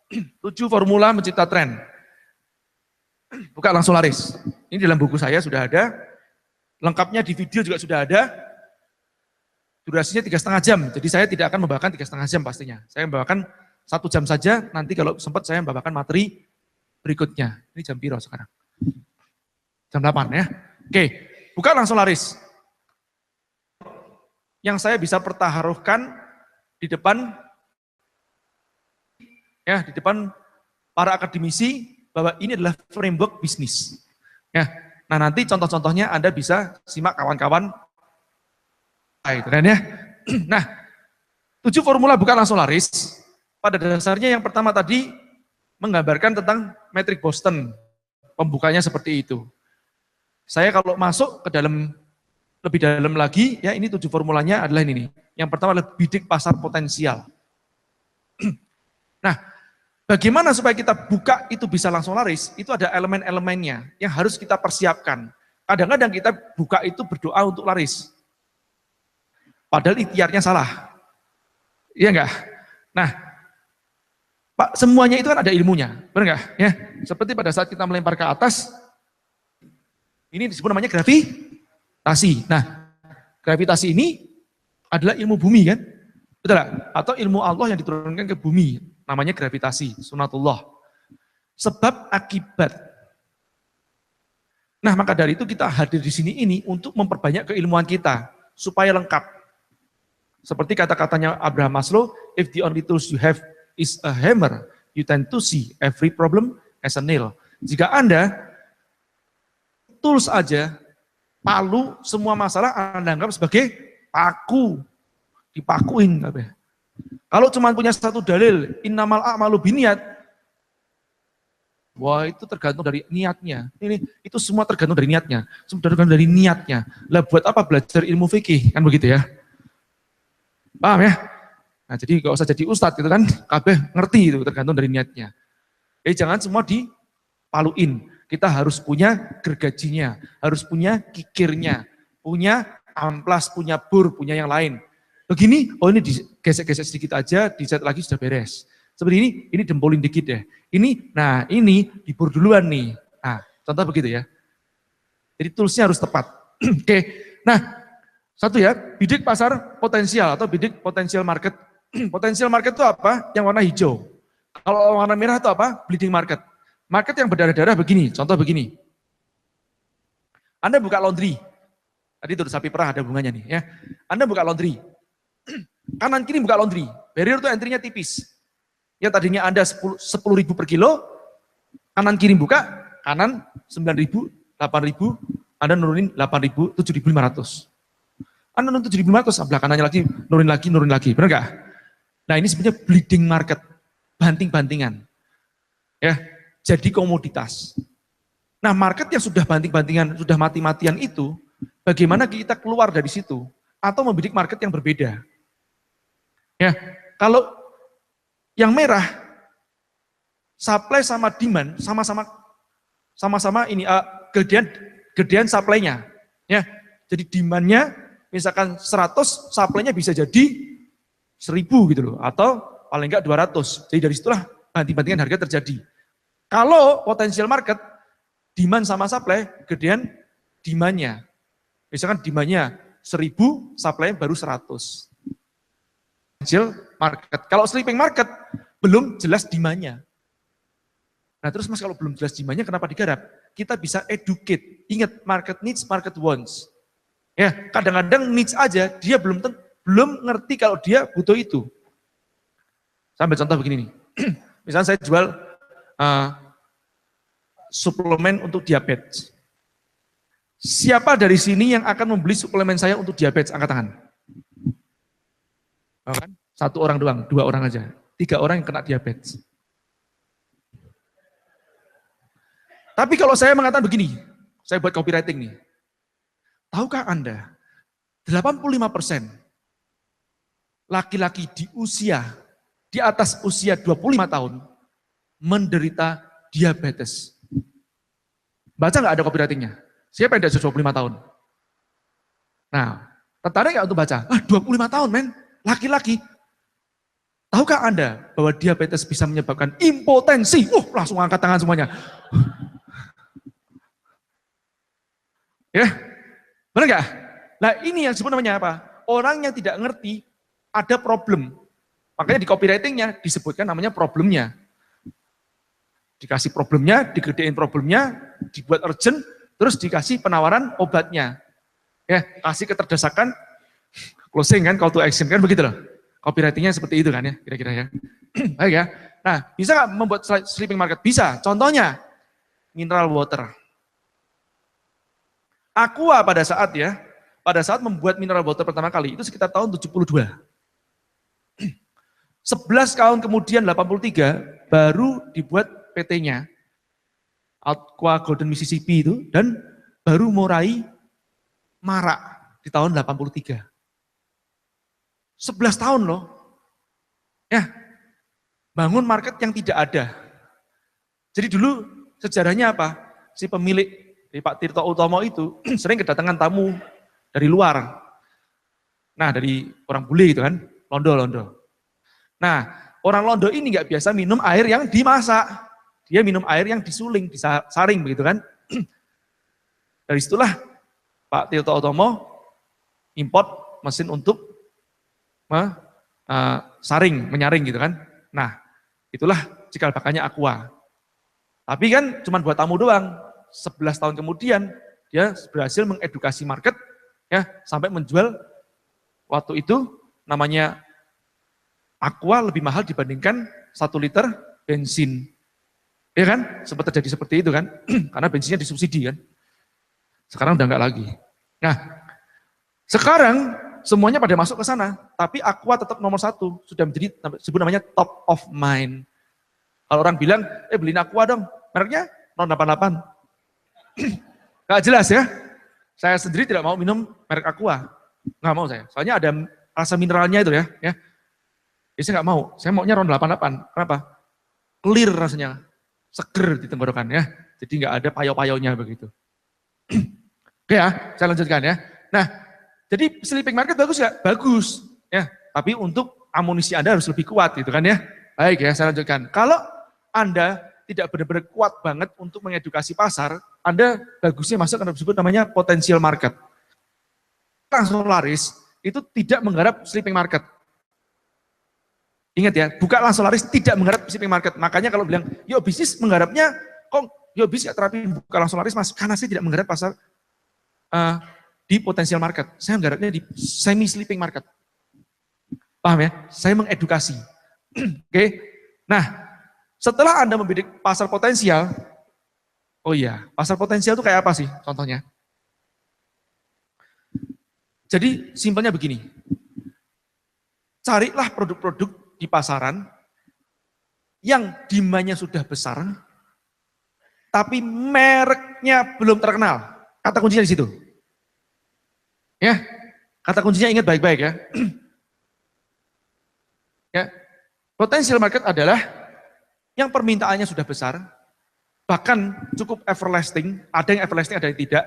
7 formula mencipta tren. Buka langsung laris. Ini dalam buku saya sudah ada. Lengkapnya di video juga sudah ada. Durasinya 3,5 jam. Jadi saya tidak akan membawakan 3,5 jam pastinya. Saya membawakan 1 jam saja. Nanti kalau sempat saya membawakan materi berikutnya. Ini jam piro sekarang? Jam 8 ya. Oke, buka langsung laris. Yang saya bisa pertaruhkan di depan para akademisi bahwa ini adalah framework bisnis. Ya. Nah, nanti contoh-contohnya Anda bisa simak kawan-kawan. Ya. Nah, 7 formula buka langsung laris. Pada dasarnya yang pertama tadi menggambarkan tentang metrik Boston. Pembukanya seperti itu. Saya kalau masuk ke dalam lebih dalam lagi, ya ini 7 formulanya adalah ini nih. Yang pertama adalah bidik pasar potensial. Nah, bagaimana supaya kita buka itu bisa langsung laris? Itu ada elemen-elemennya yang harus kita persiapkan. Kadang-kadang kita buka itu berdoa untuk laris. Padahal ikhtiarnya salah. Iya enggak? Nah, Pak, semuanya itu kan ada ilmunya, benar enggak? Ya, seperti pada saat kita melempar ke atas, ini disebut namanya gravitasi. Nah, gravitasi ini adalah ilmu bumi kan? Betul enggak? Atau ilmu Allah yang diturunkan ke bumi, namanya gravitasi, sunatullah. Sebab akibat. Nah, maka dari itu kita hadir di sini ini untuk memperbanyak keilmuan kita, supaya lengkap. Seperti kata-katanya Abraham Maslow, if the only tools you have is a hammer, you tend to see every problem as a nail. Jika Anda tools aja, palu, semua masalah Anda anggap sebagai paku, dipakuin. Kalau cuma punya satu dalil, innamal a'malu binniyat, wah itu tergantung dari niatnya. Itu semua tergantung dari niatnya. Semua tergantung dari niatnya. Lah buat apa belajar ilmu fikih? Kan begitu ya. Paham ya? Nah jadi gak usah jadi ustadz gitu kan, kabeh ngerti itu tergantung dari niatnya. Jadi jangan semua dipaluin. Kita harus punya gergajinya, harus punya kikirnya, punya amplas, punya bur, punya yang lain. Begini, oh ini digesek-gesek sedikit aja, dicat lagi sudah beres. Seperti ini dempolin dikit deh. Ini dibur duluan nih. Nah, contoh begitu ya. Jadi toolsnya harus tepat. Oke, nah satu ya, bidik pasar potensial atau bidik potensial market. Potensial market itu apa? Yang warna hijau. Kalau warna merah itu apa? Bleeding market. Market yang berdarah-darah begini, contoh begini. Anda buka laundry. Tadi itu sapi perah ada bunganya nih ya. Anda buka laundry. Kanan kiri buka laundry. Barrier itu entry-nya tipis. Yang tadinya Anda 10.000 per kilo, kanan kiri buka, kanan 9.000, 8.000, Anda nurunin 8.000, 7.500. Anda nurunin 7.500, sebelah kanannya lagi, nurunin lagi, benar nggak? Nah ini sebenarnya bleeding market, banting-bantingan. Ya, jadi komoditas. Nah market yang sudah banting-bantingan, sudah mati-matian itu, bagaimana kita keluar dari situ? Atau membidik market yang berbeda. Ya, kalau yang merah, supply sama demand sama-sama ini gedean supply-nya. Ya, jadi demand-nya misalkan 100, supply-nya bisa jadi 1.000 gitu loh, atau paling enggak 200. Jadi dari situlah banting-bantingan harga terjadi. Kalau potensial market, demand sama supply, gedean demand-nya. Misalkan demand-nya 1.000, supply baru 100. Potensial market. Kalau sleeping market, belum jelas demand-nya. Nah terus mas kalau belum jelas demand-nya kenapa digarap? Kita bisa educate. Ingat, market needs, market wants. Ya, kadang-kadang needs aja, dia belum ngerti kalau dia butuh itu. Saya ambil contoh begini nih. Misalnya saya jual suplemen untuk diabetes. Siapa dari sini yang akan membeli suplemen saya untuk diabetes? Angkat tangan. Oh, kan? 1 orang doang, 2 orang aja. 3 orang yang kena diabetes. Tapi kalau saya mengatakan begini, saya buat copywriting nih. Tahukah Anda, 85% laki-laki di atas usia 25 tahun menderita diabetes. Baca nggak ada copywritingnya? Siapa yang di atas 25 tahun? Nah, tertarik nggak untuk baca? 25 tahun men, laki-laki. Tahukah Anda bahwa diabetes bisa menyebabkan impotensi? Langsung angkat tangan semuanya. Ya, benar nggak? Nah ini yang disebut namanya apa? Orang yang tidak ngerti ada problem. Makanya di copywritingnya disebutkan namanya problemnya. Dikasih problemnya, digedein problemnya, dibuat urgent, terus dikasih penawaran obatnya. Ya, kasih keterdesakan, closing kan, call to action kan begitu loh. Copywritingnya seperti itu kan ya, kira-kira ya. Baik ya. Nah, bisa nggak membuat sleeping market? Bisa. Contohnya, mineral water. Aqua pada saat membuat mineral water pertama kali, itu sekitar tahun 72. 11 tahun kemudian, 83, baru dibuat PT-nya. Aqua Golden Mississippi itu, dan baru mulai marak di tahun 83. 11 tahun loh. Ya, bangun market yang tidak ada. Jadi dulu sejarahnya apa? Si pemilik dari Pak Tirto Utomo itu sering kedatangan tamu dari luar. Nah, dari orang bule gitu kan, Londo. Nah, orang Londo ini nggak biasa minum air yang dimasak. Dia minum air yang disuling, disaring begitu kan. Dari situlah Pak Tirto Utomo import mesin untuk menyaring gitu kan. Nah, itulah cikal bakalnya Aqua. Tapi kan cuma buat tamu doang. 11 tahun kemudian dia berhasil mengedukasi market ya sampai menjual waktu itu namanya Aqua lebih mahal dibandingkan 1 liter bensin. Ya kan? Sempat terjadi seperti itu kan? Karena bensinnya disubsidi kan. Sekarang udah enggak lagi. Nah, sekarang semuanya pada masuk ke sana, tapi Aqua tetap nomor 1, sudah menjadi sebut namanya top of mind. Kalau orang bilang, beliin Aqua dong, mereknya 088. Gak jelas ya, saya sendiri tidak mau minum merek Aqua, nggak mau saya, soalnya ada rasa mineralnya itu ya. Jadi saya nggak mau, saya maunya 088, kenapa? Clear rasanya, seger di tenggorokan ya, jadi nggak ada payo-payonya begitu. Oke ya, saya lanjutkan ya. Nah, jadi sleeping market bagus nggak? Bagus, ya. Tapi untuk amunisi Anda harus lebih kuat, gitu kan ya. Baik ya, saya lanjutkan. Kalau Anda tidak benar-benar kuat banget untuk mengedukasi pasar, Anda bagusnya masuk ke disebut namanya potential market. Langsolaris itu tidak menggarap sleeping market. Ingat ya, bukan Langsolaris tidak menggarap sleeping market. Makanya kalau bilang, yuk bisnis menggarapnya, kok yuk bisnis terapi bukan Langsolaris mas, karena saya tidak menggarap pasar di potensial market. Saya menggarapnya di semi sleeping market. Paham ya? Saya mengedukasi. Oke. Nah, setelah Anda membidik pasar potensial, oh iya, pasar potensial itu kayak apa sih contohnya? Jadi simpelnya begini, carilah produk-produk di pasaran yang demand-nya sudah besar, tapi mereknya belum terkenal. Kata kuncinya di situ. Ya, kata kuncinya ingat baik-baik ya. Ya, potensial market adalah yang permintaannya sudah besar, bahkan cukup everlasting, ada yang everlasting, ada yang tidak,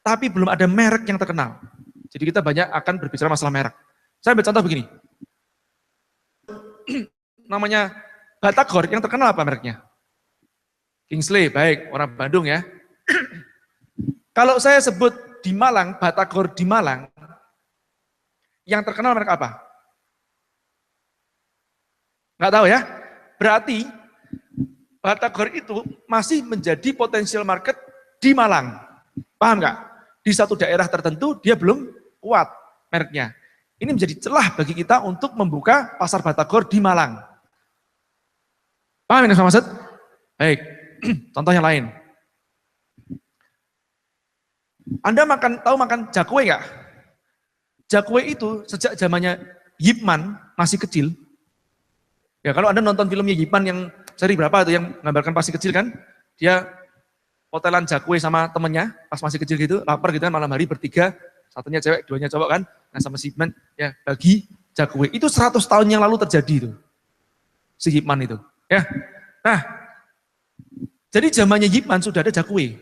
tapi belum ada merek yang terkenal. Jadi kita banyak akan berbicara masalah merek. Saya ambil contoh begini. Namanya Batagor, yang terkenal apa mereknya? Kingsley, baik, orang Bandung ya. Kalau saya sebut di Malang, Batagor di Malang, yang terkenal merek apa? Nggak tahu ya? Berarti Batagor itu masih menjadi potensial market di Malang. Paham nggak? Di satu daerah tertentu dia belum kuat mereknya. Ini menjadi celah bagi kita untuk membuka pasar Batagor di Malang. Paham ini maksud? Baik, contoh yang lain. Anda tahu makan jakwe nggak? Jakwe itu sejak zamannya Yipman masih kecil. Ya kalau Anda nonton filmnya Yipman yang seri berapa itu yang menggambarkan masih kecil kan? Dia hotelan jakwe sama temennya pas masih kecil gitu, lapar gitu kan malam hari bertiga, satunya cewek, duanya cowok kan, nah sama si Yipman ya bagi jakwe. Itu 100 tahun yang lalu terjadi itu. Si Yipman itu. Ya. Nah, jadi zamannya Yipman sudah ada jakwe.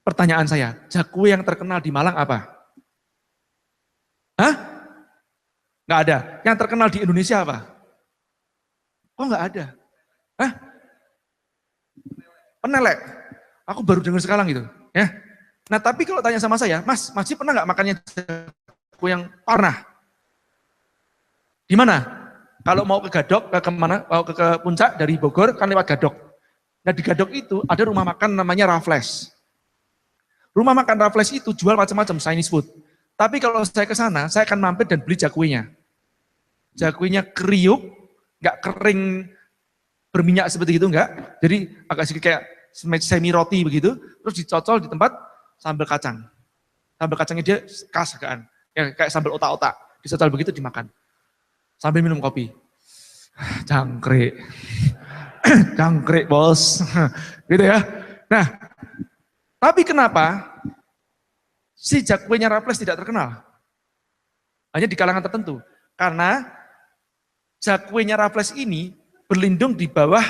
Pertanyaan saya, jakwe yang terkenal di Malang apa? Hah? Nggak ada. Yang terkenal di Indonesia apa? Kok nggak ada? Hah? Penelek. Aku baru dengar sekarang gitu. Ya. Nah tapi kalau tanya sama saya, Mas Masih pernah nggak makannya jagung yang pernah? Di mana? Kalau mau ke Gadok, ke kemana? Mau ke puncak dari Bogor kan lewat Gadok. Nah di Gadok itu ada rumah makan namanya Raffles. Rumah makan Raffles itu jual macam-macam Chinese food. Tapi kalau saya ke sana, saya akan mampir dan beli jakuinya. Jakuinya kriuk, nggak kering berminyak seperti itu enggak. Jadi agak sedikit kayak semi roti begitu, terus dicocol di tempat sambal kacang. Sambal kacangnya dia khas agak ya, kayak sambal otak-otak. Dicocol begitu dimakan. Sambil minum kopi. Jangkrik. Jangkrik bos. Gitu ya. Nah, tapi kenapa si jakuinya Raffles tidak terkenal? Hanya di kalangan tertentu. Karena jakuinya Raffles ini berlindung di bawah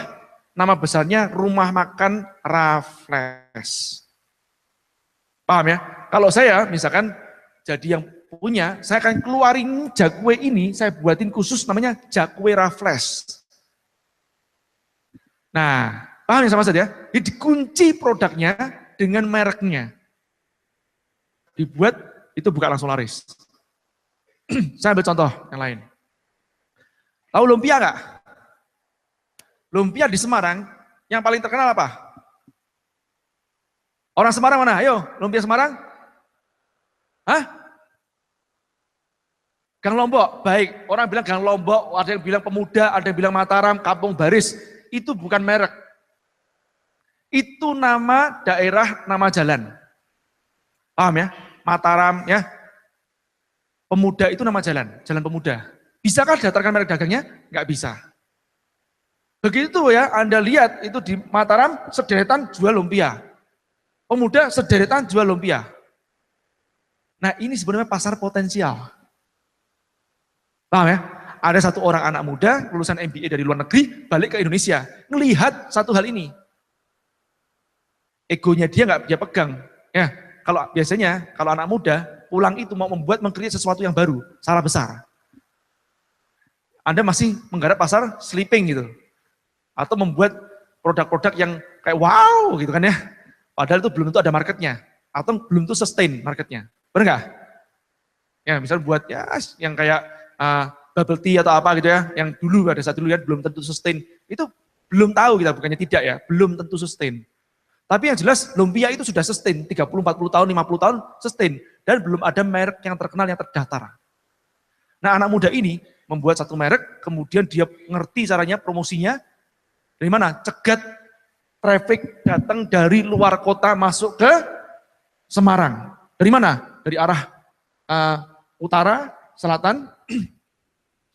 nama besarnya Rumah Makan Raffles. Paham ya? Kalau saya misalkan jadi yang punya, saya akan keluarin jakue ini, saya buatin khusus namanya jakue Raffles. Nah, paham ya sama saya? Jadi dikunci produknya dengan mereknya. Dibuat, itu buka langsung laris. Saya ambil contoh yang lain. Tahu lumpia nggak? Lumpia di Semarang, yang paling terkenal apa? Orang Semarang mana? Ayo, lumpia Semarang? Hah? Gang Lombok, baik. Orang bilang Gang Lombok, ada yang bilang Pemuda, ada yang bilang Mataram, Kampung Baris. Itu bukan merek. Itu nama daerah, nama jalan. Paham ya? Mataram ya. Pemuda itu nama jalan, Jalan Pemuda. Bisakah daftarkan merek dagangnya? Nggak bisa. Begitu ya, Anda lihat itu di Mataram sederetan jual lumpia. Pemuda sederetan jual lumpia. Nah ini sebenarnya pasar potensial. Paham ya? Ada satu orang anak muda lulusan MBA dari luar negeri balik ke Indonesia. Ngelihat satu hal ini. Egonya dia nggak dia pegang. Ya, kalau biasanya kalau anak muda pulang itu mau mengkreat sesuatu yang baru, salah besar. Anda masih menggarap pasar sleeping gitu. Atau membuat produk-produk yang kayak wow gitu kan ya. Padahal itu belum tentu ada marketnya. Atau belum tentu sustain marketnya. Benar nggak? Ya misalnya buat ya yang kayak bubble tea atau apa gitu ya. Yang dulu pada saat dulu ya belum tentu sustain. Itu belum tahu kita, bukannya tidak ya. Belum tentu sustain. Tapi yang jelas lumpia itu sudah sustain. 30, 40 tahun, 50 tahun sustain. Dan belum ada merek yang terkenal yang terdaftar. Nah anak muda ini membuat satu merek, kemudian dia ngerti caranya promosinya. Dari mana? Cegat traffic datang dari luar kota masuk ke Semarang. Dari mana? Dari arah utara, selatan,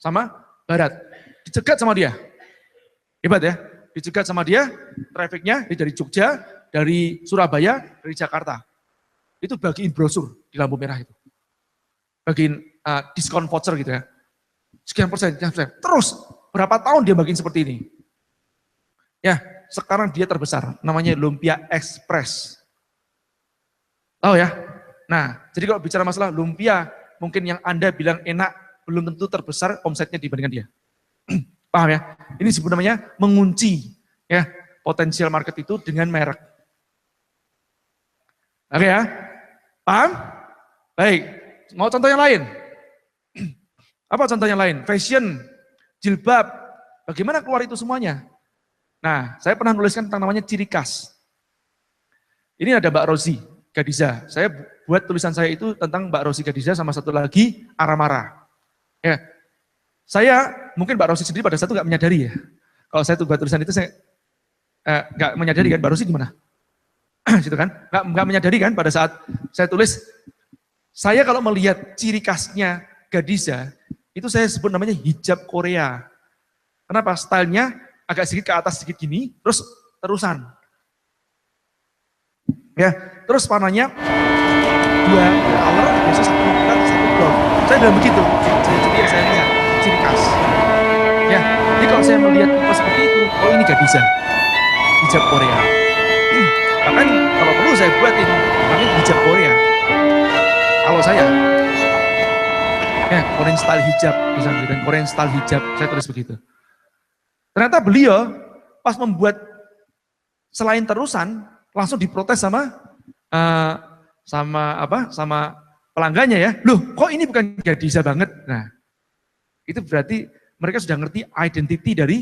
sama barat. Dicegat sama dia. Hebat ya? Dicegat sama dia, trafficnya dari Jogja, dari Surabaya, dari Jakarta. Itu bagiin brosur di lampu merah itu. Bagiin diskon voucher gitu ya. Sekian persen. Terus berapa tahun dia bagiin seperti ini? Ya, sekarang dia terbesar, namanya Lumpia Express. Tahu ya? Nah, jadi kalau bicara masalah lumpia, mungkin yang Anda bilang enak, belum tentu terbesar omsetnya dibandingkan dia. Paham ya? Ini sebenarnya mengunci ya potensial market itu dengan merek. Oke ya? Paham? Baik. Mau contoh yang lain? Apa contoh yang lain? Fashion, jilbab. Bagaimana keluar itu semuanya? Nah, saya pernah menuliskan tentang namanya ciri khas. Ini ada Mbak Rozi Gadiza. Saya buat tulisan saya itu tentang Mbak Rozi Gadiza sama satu lagi Aramara. Ya, saya mungkin Mbak Rozi sendiri pada saat itu nggak menyadari ya. Kalau saya buat tulisan itu saya nggak menyadari kan. Mbak Rozi gimana? Situ kan? Nggak menyadari kan pada saat saya tulis. Saya kalau melihat ciri khasnya Gadiza itu saya sebut namanya hijab Korea. Kenapa? Stylenya agak sedikit ke atas sedikit gini, terus terusan. Ya, terus warnanya dua color, biasanya satu bulat, satu gold. Saya bilang begitu, jadi yang saya lihat, ciri khas. Ya, jadi kalau saya melihat tipe seperti itu, oh ini Gadiza, hijab Korea. Bahkan kalau perlu saya buatin, namanya hijab Korea. Kalau saya, ya Korean style hijab, misalnya, dan Korean style hijab, saya tulis begitu. Ternyata beliau pas membuat selain terusan langsung diprotes sama sama pelanggannya ya. Loh, kok ini bukan Gadiza banget? Nah, itu berarti mereka sudah ngerti identity dari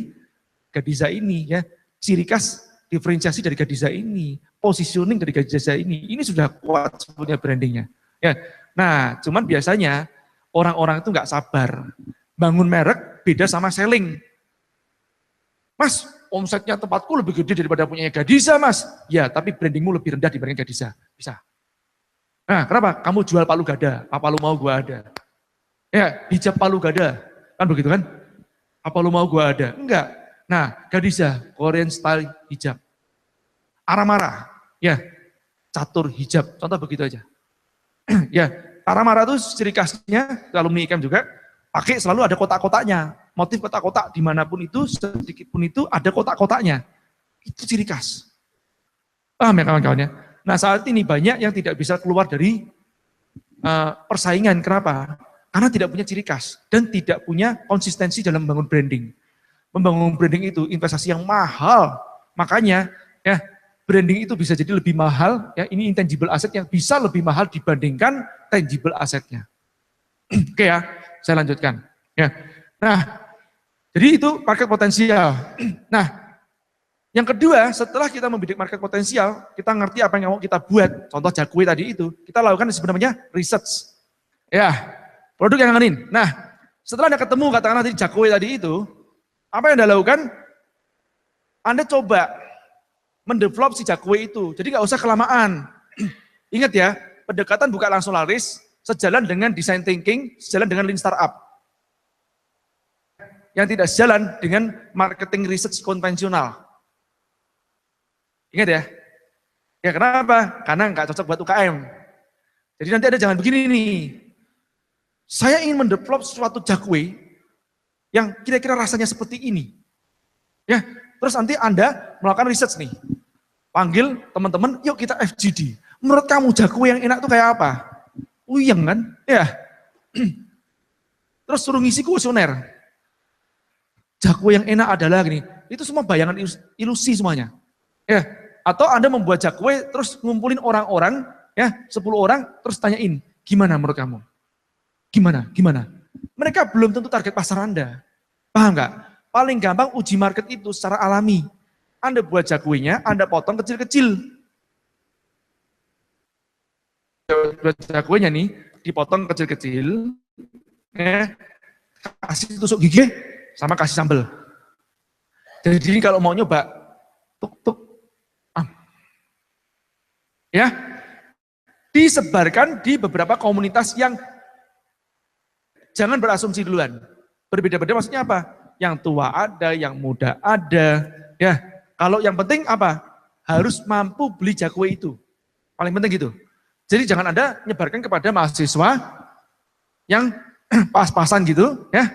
Gadiza ini ya. Ciri khas diferensiasi dari Gadiza ini, positioning dari Gadiza ini sudah kuat sebetulnya brandingnya. Ya. Nah, cuman biasanya orang-orang itu nggak sabar. Bangun merek beda sama selling. Mas, omsetnya tempatku lebih gede daripada punya Gadiza, Mas. Ya, tapi brandingmu lebih rendah dibanding Gadiza. Bisa. Nah, kenapa? Kamu jual palu gada, apa lu mau gua ada. Ya, hijab palu gada. Kan begitu kan? Apa lu mau gua ada? Enggak. Nah, Gadiza, Korean style hijab. Aramara, ya, catur hijab. Contoh begitu aja. Ya, Aramara itu ciri khasnya, alumni IKM juga, pakai selalu ada kotak-kotaknya. Motif kotak-kotak dimanapun itu, sedikit pun itu ada kotak-kotaknya. Itu ciri khas. Paham ya kawan-kawan ya? Nah saat ini banyak yang tidak bisa keluar dari persaingan. Kenapa? Karena tidak punya ciri khas dan tidak punya konsistensi dalam membangun branding. Membangun branding itu investasi yang mahal. Makanya ya branding itu bisa jadi lebih mahal. Ya ini intangible asset yang bisa lebih mahal dibandingkan tangible assetnya. Oke ya, saya lanjutkan. Ya, nah jadi itu market potensial. Nah yang kedua, setelah kita membidik market potensial, kita ngerti apa yang mau kita buat. Contoh Jakwe tadi itu, kita lakukan sebenarnya research. Ya, produk yang nganin. Nah, setelah Anda ketemu katakanlah tadi Jakwe tadi itu, apa yang Anda lakukan? Anda coba mendevelop si Jakwe itu. Jadi nggak usah kelamaan. Ingat ya, pendekatan bukan langsung laris, sejalan dengan design thinking, sejalan dengan lean startup. Yang tidak sejalan dengan marketing research konvensional. Ingat ya? Ya kenapa? Karena nggak cocok buat UKM. Jadi nanti ada jangan begini nih. Saya ingin mendevelop suatu Jakwe yang kira-kira rasanya seperti ini. Ya, terus nanti Anda melakukan research nih. Panggil teman-teman, yuk kita FGD. Menurut kamu Jakwe yang enak tuh kayak apa? Uyeng kan? Ya. Terus suruh ngisi kuesioner. Jakwe yang enak adalah gini. Itu semua bayangan ilusi semuanya. Ya, atau Anda membuat Jakwe terus ngumpulin orang-orang ya, 10 orang terus tanyain, gimana menurut kamu? Gimana? Mereka belum tentu target pasar Anda. Paham nggak? Paling gampang uji market itu secara alami. Anda buat Jakwenya, Anda potong kecil-kecil. Buat Jakwenya nih, dipotong kecil-kecil, ya, kasih tusuk gigi sama kasih sambal. Jadi kalau mau nyoba, tuk. Ya, disebarkan di beberapa komunitas yang jangan berasumsi duluan. Berbeda-beda maksudnya apa? Yang tua ada, yang muda ada. Ya, kalau yang penting apa? Harus mampu beli Jakwe itu. Paling penting gitu. Jadi jangan Anda nyebarkan kepada mahasiswa yang pas-pasan gitu, ya.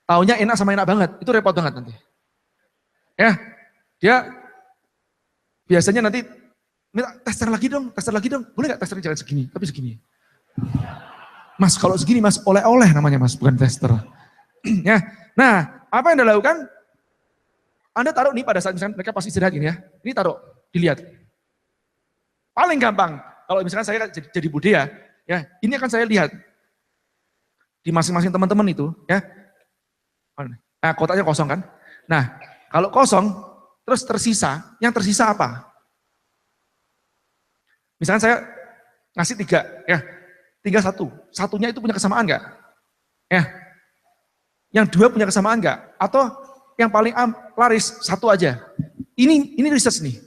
Taunya enak sama enak banget, itu repot banget nanti. Ya, dia biasanya nanti minta tester lagi dong, boleh nggak testernya jangan segini, tapi segini. Mas kalau segini mas, oleh-oleh namanya mas, bukan tester. Ya, nah apa yang Anda lakukan? Anda taruh nih pada saat misalkan mereka pasti istirahat gini ya, ini taruh, dilihat. Paling gampang, kalau misalkan saya jadi bude ya, ini akan saya lihat di masing-masing teman-teman itu, ya. Nah kotaknya kosong kan? Nah kalau kosong, terus tersisa, yang tersisa apa? Misalnya saya ngasih 3, ya, 3 1, satunya itu punya kesamaan nggak? Ya, yang 2 punya kesamaan nggak? Atau yang paling laris 1 aja? Ini research nih.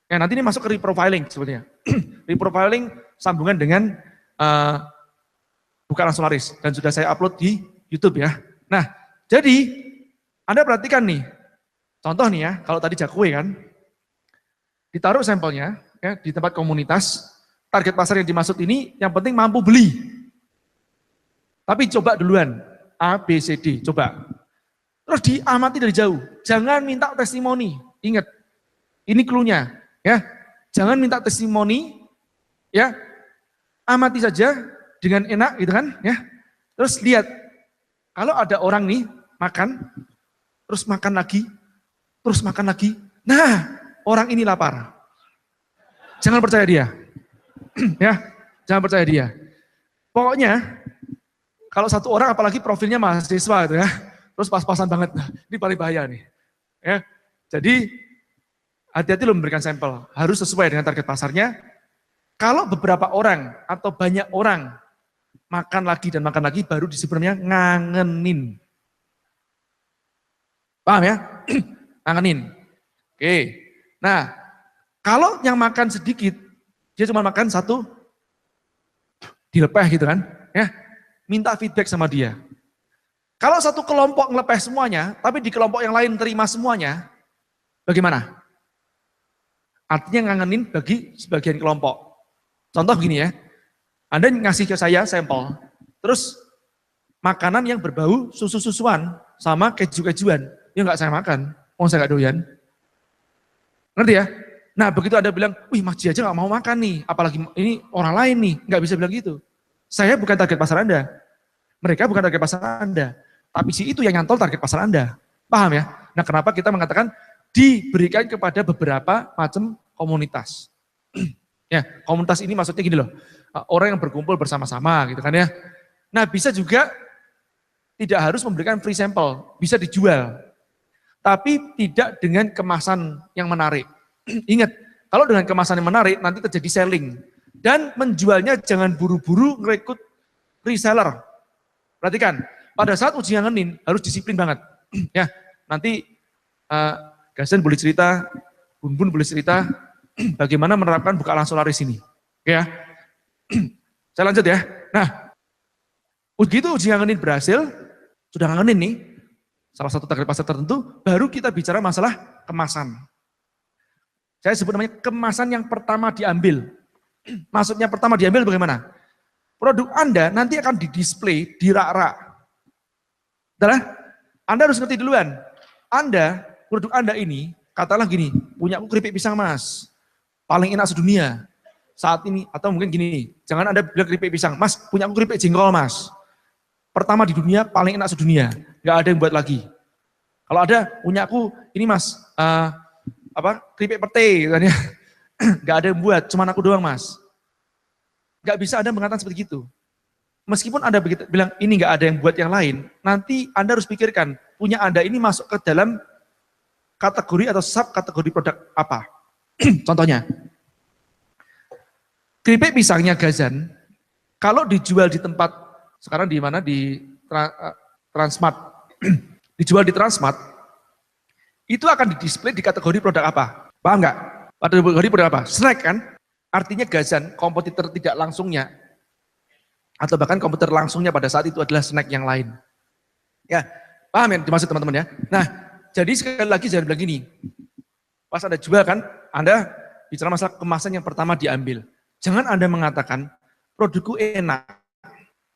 Ya nanti ini masuk ke reprofiling sebetulnya. Reprofiling sambungan dengan bukan langsung laris dan sudah saya upload di YouTube ya. Nah, jadi Anda perhatikan nih, contoh nih ya, kalau tadi Jakwe kan, ditaruh sampelnya. Ya, di tempat komunitas, target pasar yang dimaksud ini yang penting mampu beli. Tapi coba duluan, A, B, C, D, coba. Terus diamati dari jauh, jangan minta testimoni. Ingat, ini clue-nya. Ya, jangan minta testimoni, ya, amati saja dengan enak gitu kan. Ya. Terus lihat, kalau ada orang nih makan, terus makan lagi, terus makan lagi. Nah, orang ini lapar. Jangan percaya dia. Ya, jangan percaya dia. Pokoknya, kalau satu orang apalagi profilnya mahasiswa itu ya, terus pas-pasan banget. Nah, ini paling bahaya nih. Ya, jadi hati-hati lo memberikan sampel, harus sesuai dengan target pasarnya. Kalau beberapa orang atau banyak orang makan lagi dan makan lagi, baru disebutnya ngangenin. Paham ya? Ngangenin. Oke. Nah, kalau yang makan sedikit, dia cuma makan satu, dilepeh gitu kan. Ya, minta feedback sama dia. Kalau satu kelompok ngelepeh semuanya, tapi di kelompok yang lain terima semuanya, bagaimana? Artinya ngangenin bagi sebagian kelompok. Contoh begini ya, Anda ngasih ke saya sampel, terus makanan yang berbau susu-susuan sama keju-kejuan, ya nggak saya makan, saya nggak doyan. Ngerti ya? Nah begitu Anda bilang, wih Mas Ji aja nggak mau makan nih, apalagi ini orang lain nih, nggak bisa bilang gitu. Saya bukan target pasar Anda, mereka bukan target pasar Anda, tapi si itu yang nyantol target pasar Anda. Paham ya? Nah kenapa kita mengatakan diberikan kepada beberapa macam komunitas. Ya, komunitas ini maksudnya gini loh, orang yang berkumpul bersama-sama gitu kan ya. Nah bisa juga tidak harus memberikan free sample, bisa dijual. Tapi tidak dengan kemasan yang menarik. Ingat, kalau dengan kemasan yang menarik nanti terjadi selling. Dan menjualnya jangan buru-buru ngerekrut reseller. Perhatikan, pada saat uji ngangenin harus disiplin banget. Ya, nanti Gazen boleh cerita, Bun boleh cerita, bagaimana menerapkan buka langsung laris ini. Oke ya. Saya lanjut ya. Nah, begitu uji ngangenin berhasil, sudah ngangenin nih, salah satu target pasar tertentu, baru kita bicara masalah kemasan. Saya sebut namanya kemasan yang pertama diambil. Maksudnya pertama diambil bagaimana? Produk Anda nanti akan didisplay di rak-rak. Anda harus ngerti duluan. Produk Anda ini, katakanlah gini, punya aku keripik pisang mas, paling enak sedunia saat ini, atau mungkin gini, jangan Anda bilang keripik pisang, mas punya aku keripik jengkol mas, pertama di dunia, paling enak sedunia, nggak ada yang buat lagi. Kalau ada, punya aku ini mas, keripik pete, gitu ya. Nggak ada yang buat, cuma aku doang mas. Nggak bisa Anda mengatakan seperti itu. Meskipun Anda bilang ini nggak ada yang buat yang lain, nanti Anda harus pikirkan, punya Anda ini masuk ke dalam kategori atau sub kategori produk apa. Contohnya, keripik pisangnya Gazan, kalau dijual di tempat, sekarang di mana, di Transmart, dijual di Transmart, itu akan didisplay di kategori produk apa? Paham nggak? Kategori produk apa? Snack kan? Artinya Gazan, kompetitor tidak langsungnya, atau bahkan kompetitor langsungnya pada saat itu adalah snack yang lain. Ya, paham ya dimaksud teman-teman ya? Nah, jadi sekali lagi jangan bilang gini, pas Anda jual kan, Anda bicara masalah kemasan yang pertama diambil. Jangan Anda mengatakan, produkku enak.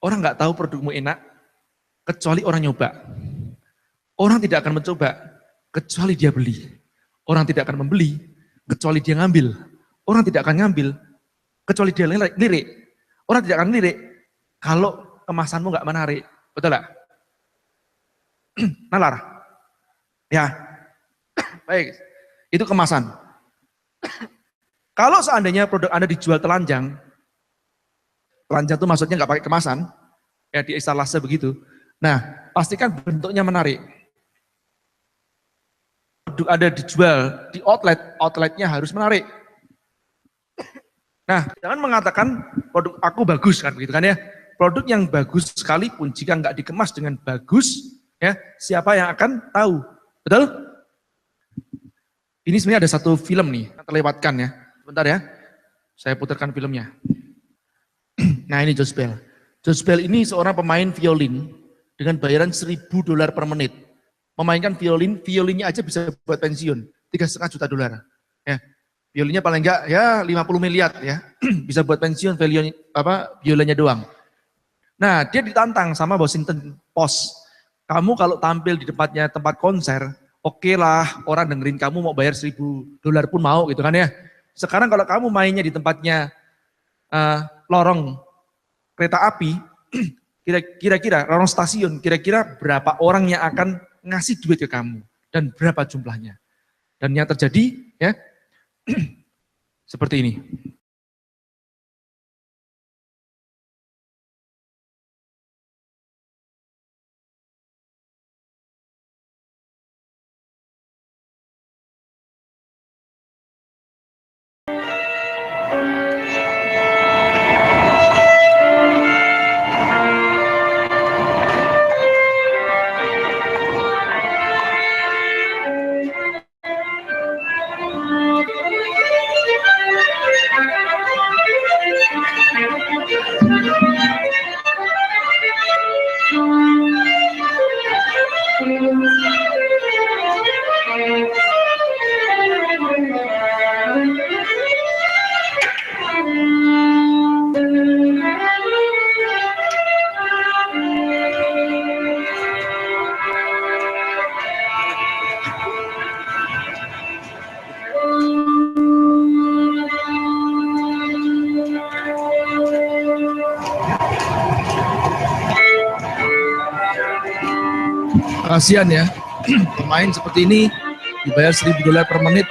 Orang nggak tahu produkmu enak, kecuali orang nyoba. Orang tidak akan mencoba, kecuali dia beli. Orang tidak akan membeli, kecuali dia ngambil. Orang tidak akan ngambil, kecuali dia lirik. Orang tidak akan lirik, kalau kemasanmu nggak menarik. Betul nggak? Nalar? Ya, baik. Itu kemasan. Kalau seandainya produk Anda dijual telanjang itu maksudnya nggak pakai kemasan, ya di etalase begitu. Nah, pastikan bentuknya menarik. Produk Anda dijual di outletnya harus menarik. Nah, jangan mengatakan produk aku bagus kan, begitu kan ya. Produk yang bagus sekalipun jika nggak dikemas dengan bagus, ya siapa yang akan tahu? Betul? Ini sebenarnya ada satu film nih, terlewatkan ya. Sebentar ya, saya putarkan filmnya. Nah ini Josh Bell. Josh Bell ini seorang pemain violin dengan bayaran $1.000 per menit. Memainkan violinnya aja bisa buat pensiun, $3,5 juta. Ya, violinnya paling enggak ya 50 miliar ya, bisa buat pensiun violinnya doang. Nah dia ditantang sama Washington Post. Kamu kalau tampil di tempat konser, oke lah orang dengerin kamu mau bayar $1.000 pun mau gitu kan ya. Sekarang kalau kamu mainnya di tempatnya lorong kereta api, kira-kira lorong stasiun, kira-kira berapa orang yang akan ngasih duit ke kamu dan berapa jumlahnya. Dan yang terjadi ya seperti ini. Kasihan ya, pemain seperti ini dibayar $1.000 per menit,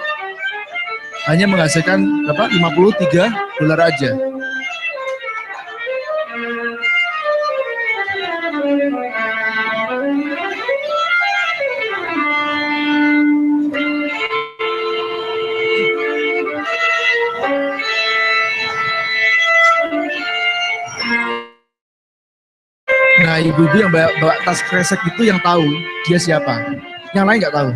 hanya menghasilkan berapa? $53 aja. Nah, ibu-ibu yang bawa tas kresek itu yang tahu dia siapa, yang lain nggak tahu.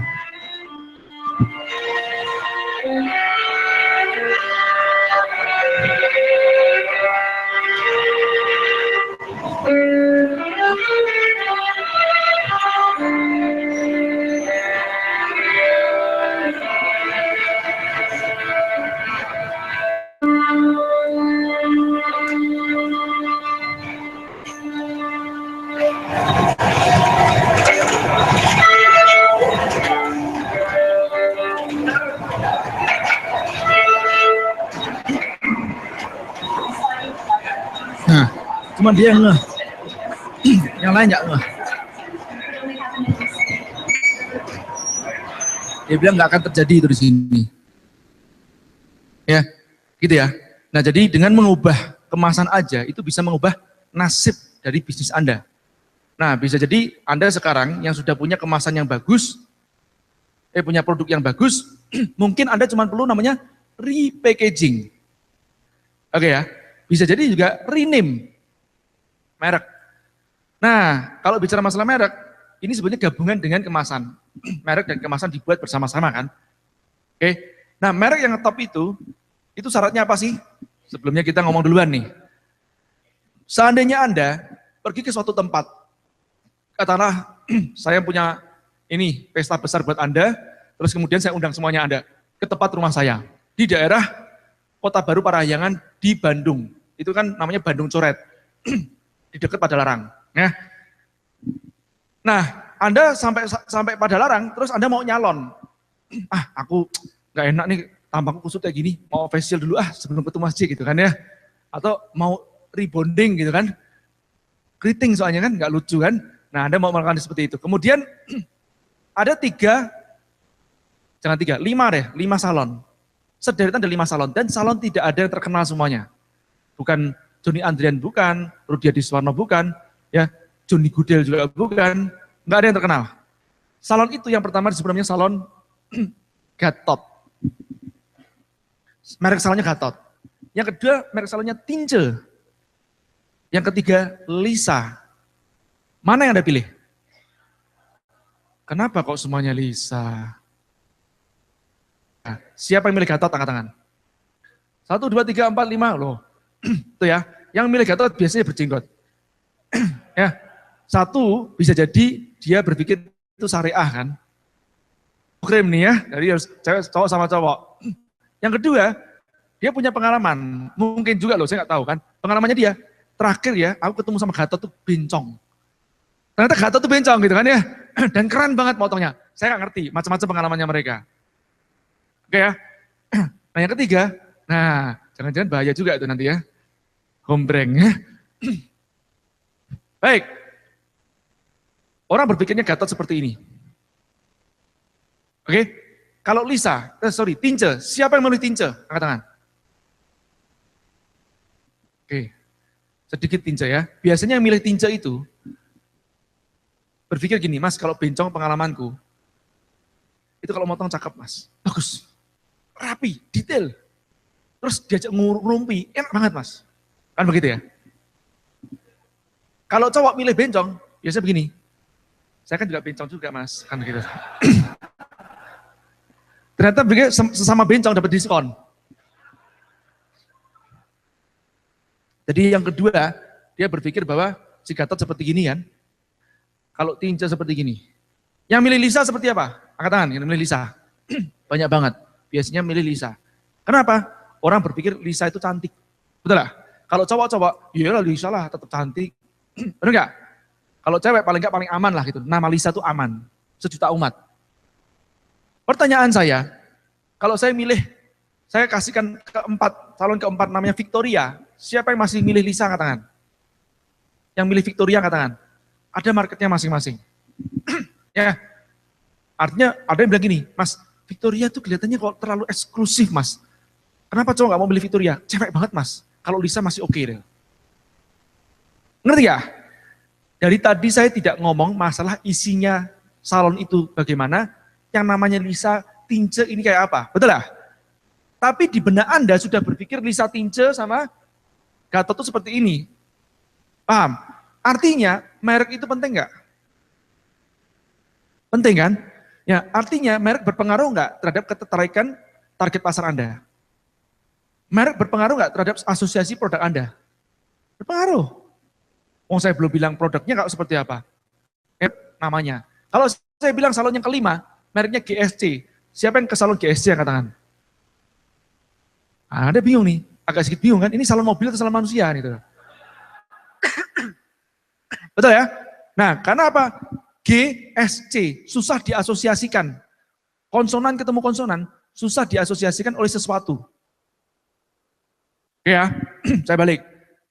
Nah, cuma dia yang ngeh, yang lain nggak ngeh. Dia bilang nggak akan terjadi itu di sini. Ya, gitu ya. Nah, jadi dengan mengubah kemasan aja itu bisa mengubah nasib dari bisnis Anda. Nah, bisa jadi Anda sekarang yang sudah punya kemasan yang bagus, punya produk yang bagus, mungkin Anda cuma perlu namanya repackaging. Oke ya. Bisa jadi juga rename merek. Nah, kalau bicara masalah merek, ini sebenarnya gabungan dengan kemasan. Merek dan kemasan dibuat bersama-sama kan. Oke. Nah, merek yang top itu syaratnya apa sih? Sebelumnya kita ngomong duluan nih. Seandainya Anda pergi ke suatu tempat, katakanlah saya punya ini pesta besar buat Anda, terus kemudian saya undang semuanya Anda ke tempat rumah saya di daerah Kota Baru Parahyangan di Bandung. Itu kan namanya Bandung Coret, di dekat Padalarang. Ya. Nah, Anda sampai Padalarang, terus Anda mau nyalon. Aku nggak enak nih, tampangku kusut kayak gini, mau facial dulu sebelum ketemu masjid gitu kan ya. Atau mau rebonding gitu kan, keriting soalnya kan, nggak lucu kan. Nah, Anda mau melakukan seperti itu. Kemudian ada 5 salon. Sederetan ada 5 salon, dan salon tidak ada yang terkenal semuanya. Bukan Joni Andrian bukan, Rudiadi Suwarno bukan, ya Joni Gudel juga bukan, nggak ada yang terkenal. Salon itu yang pertama disebut namanya salon Gatot. Merek salonnya Gatot. Yang kedua merek salonnya Tince. Yang ketiga Lisa. Mana yang Anda pilih? Kenapa kok semuanya Lisa? Nah, siapa yang milih Gatot? Angkat tangan. 1, 2, 3, 4, 5 loh. Itu ya, yang milih Gatot biasanya berjenggot. Ya, satu bisa jadi dia berpikir itu syariah kan. Krim nih ya, dari cewek cowok sama cowok. Yang kedua, dia punya pengalaman, mungkin juga loh, saya nggak tahu kan. Pengalamannya dia, terakhir ya, aku ketemu sama Gatot tuh bencong. Ternyata Gatot tuh bencong gitu kan ya, dan keren banget motongnya. Saya nggak ngerti macam-macam pengalamannya mereka. Oke ya. Nah yang ketiga, nah jangan-jangan bahaya juga itu nanti ya. Gombreng ya. Baik. Orang berpikirnya Gatot seperti ini. Oke? Kalau Lisa, Tince, siapa yang memilih Tince? Angkat tangan. Oke, sedikit Tince ya. Biasanya yang milih Tince itu, berpikir gini, Mas, kalau bencong pengalamanku, itu kalau motong cakep, Mas. Bagus, rapi, detail. Terus diajak ngurumpi, enak banget, Mas. Kan begitu ya? Kalau cowok milih bencong, biasanya begini. Saya kan juga bencong juga, Mas. Kan begitu. Ternyata sesama bencong dapat diskon. Jadi yang kedua, dia berpikir bahwa si Gatot seperti gini kan. Kalau Tince seperti gini. Yang milih Lisa seperti apa? Angkat tangan, yang milih Lisa. Banyak banget. Biasanya milih Lisa. Kenapa? Orang berpikir Lisa itu cantik. Betul lah? Kalau cowok-cowok, iyalah Lisa lah tetap cantik. Benar nggak? Kalau cewek paling nggak paling aman lah gitu. Nama Lisa itu aman. Sejuta umat. Pertanyaan saya, kalau saya milih, saya kasihkan calon keempat namanya Victoria, siapa yang masih milih Lisa angkat tangan? Yang milih Victoria angkat tangan? Ada marketnya masing-masing. Ya, artinya ada yang bilang gini, Mas, Victoria tuh kelihatannya kok terlalu eksklusif, Mas. Kenapa cowok nggak mau milih Victoria? Cewek banget, Mas. Kalau Lisa masih oke deh. Ngerti ya? Dari tadi saya tidak ngomong masalah isinya salon itu bagaimana, yang namanya Lisa Tince ini kayak apa, betul lah? Tapi di benak Anda sudah berpikir Lisa Tince sama Gatot itu seperti ini. Paham? Artinya merek itu penting nggak? Penting kan? Ya, artinya merek berpengaruh nggak terhadap ketertarikan target pasar Anda? Merek berpengaruh nggak terhadap asosiasi produk Anda? Berpengaruh. Oh, saya belum bilang produknya nggak seperti apa. Namanya. Kalau saya bilang salon yang kelima, mereknya GSC. Siapa yang ke salon GSC yang katakan? Ada bingung nih, agak sedikit bingung kan? Ini salon mobil atau salon manusia nih? Betul ya? Nah, karena apa? GSC, susah diasosiasikan. Konsonan ketemu konsonan, susah diasosiasikan oleh sesuatu. Oke ya, saya balik.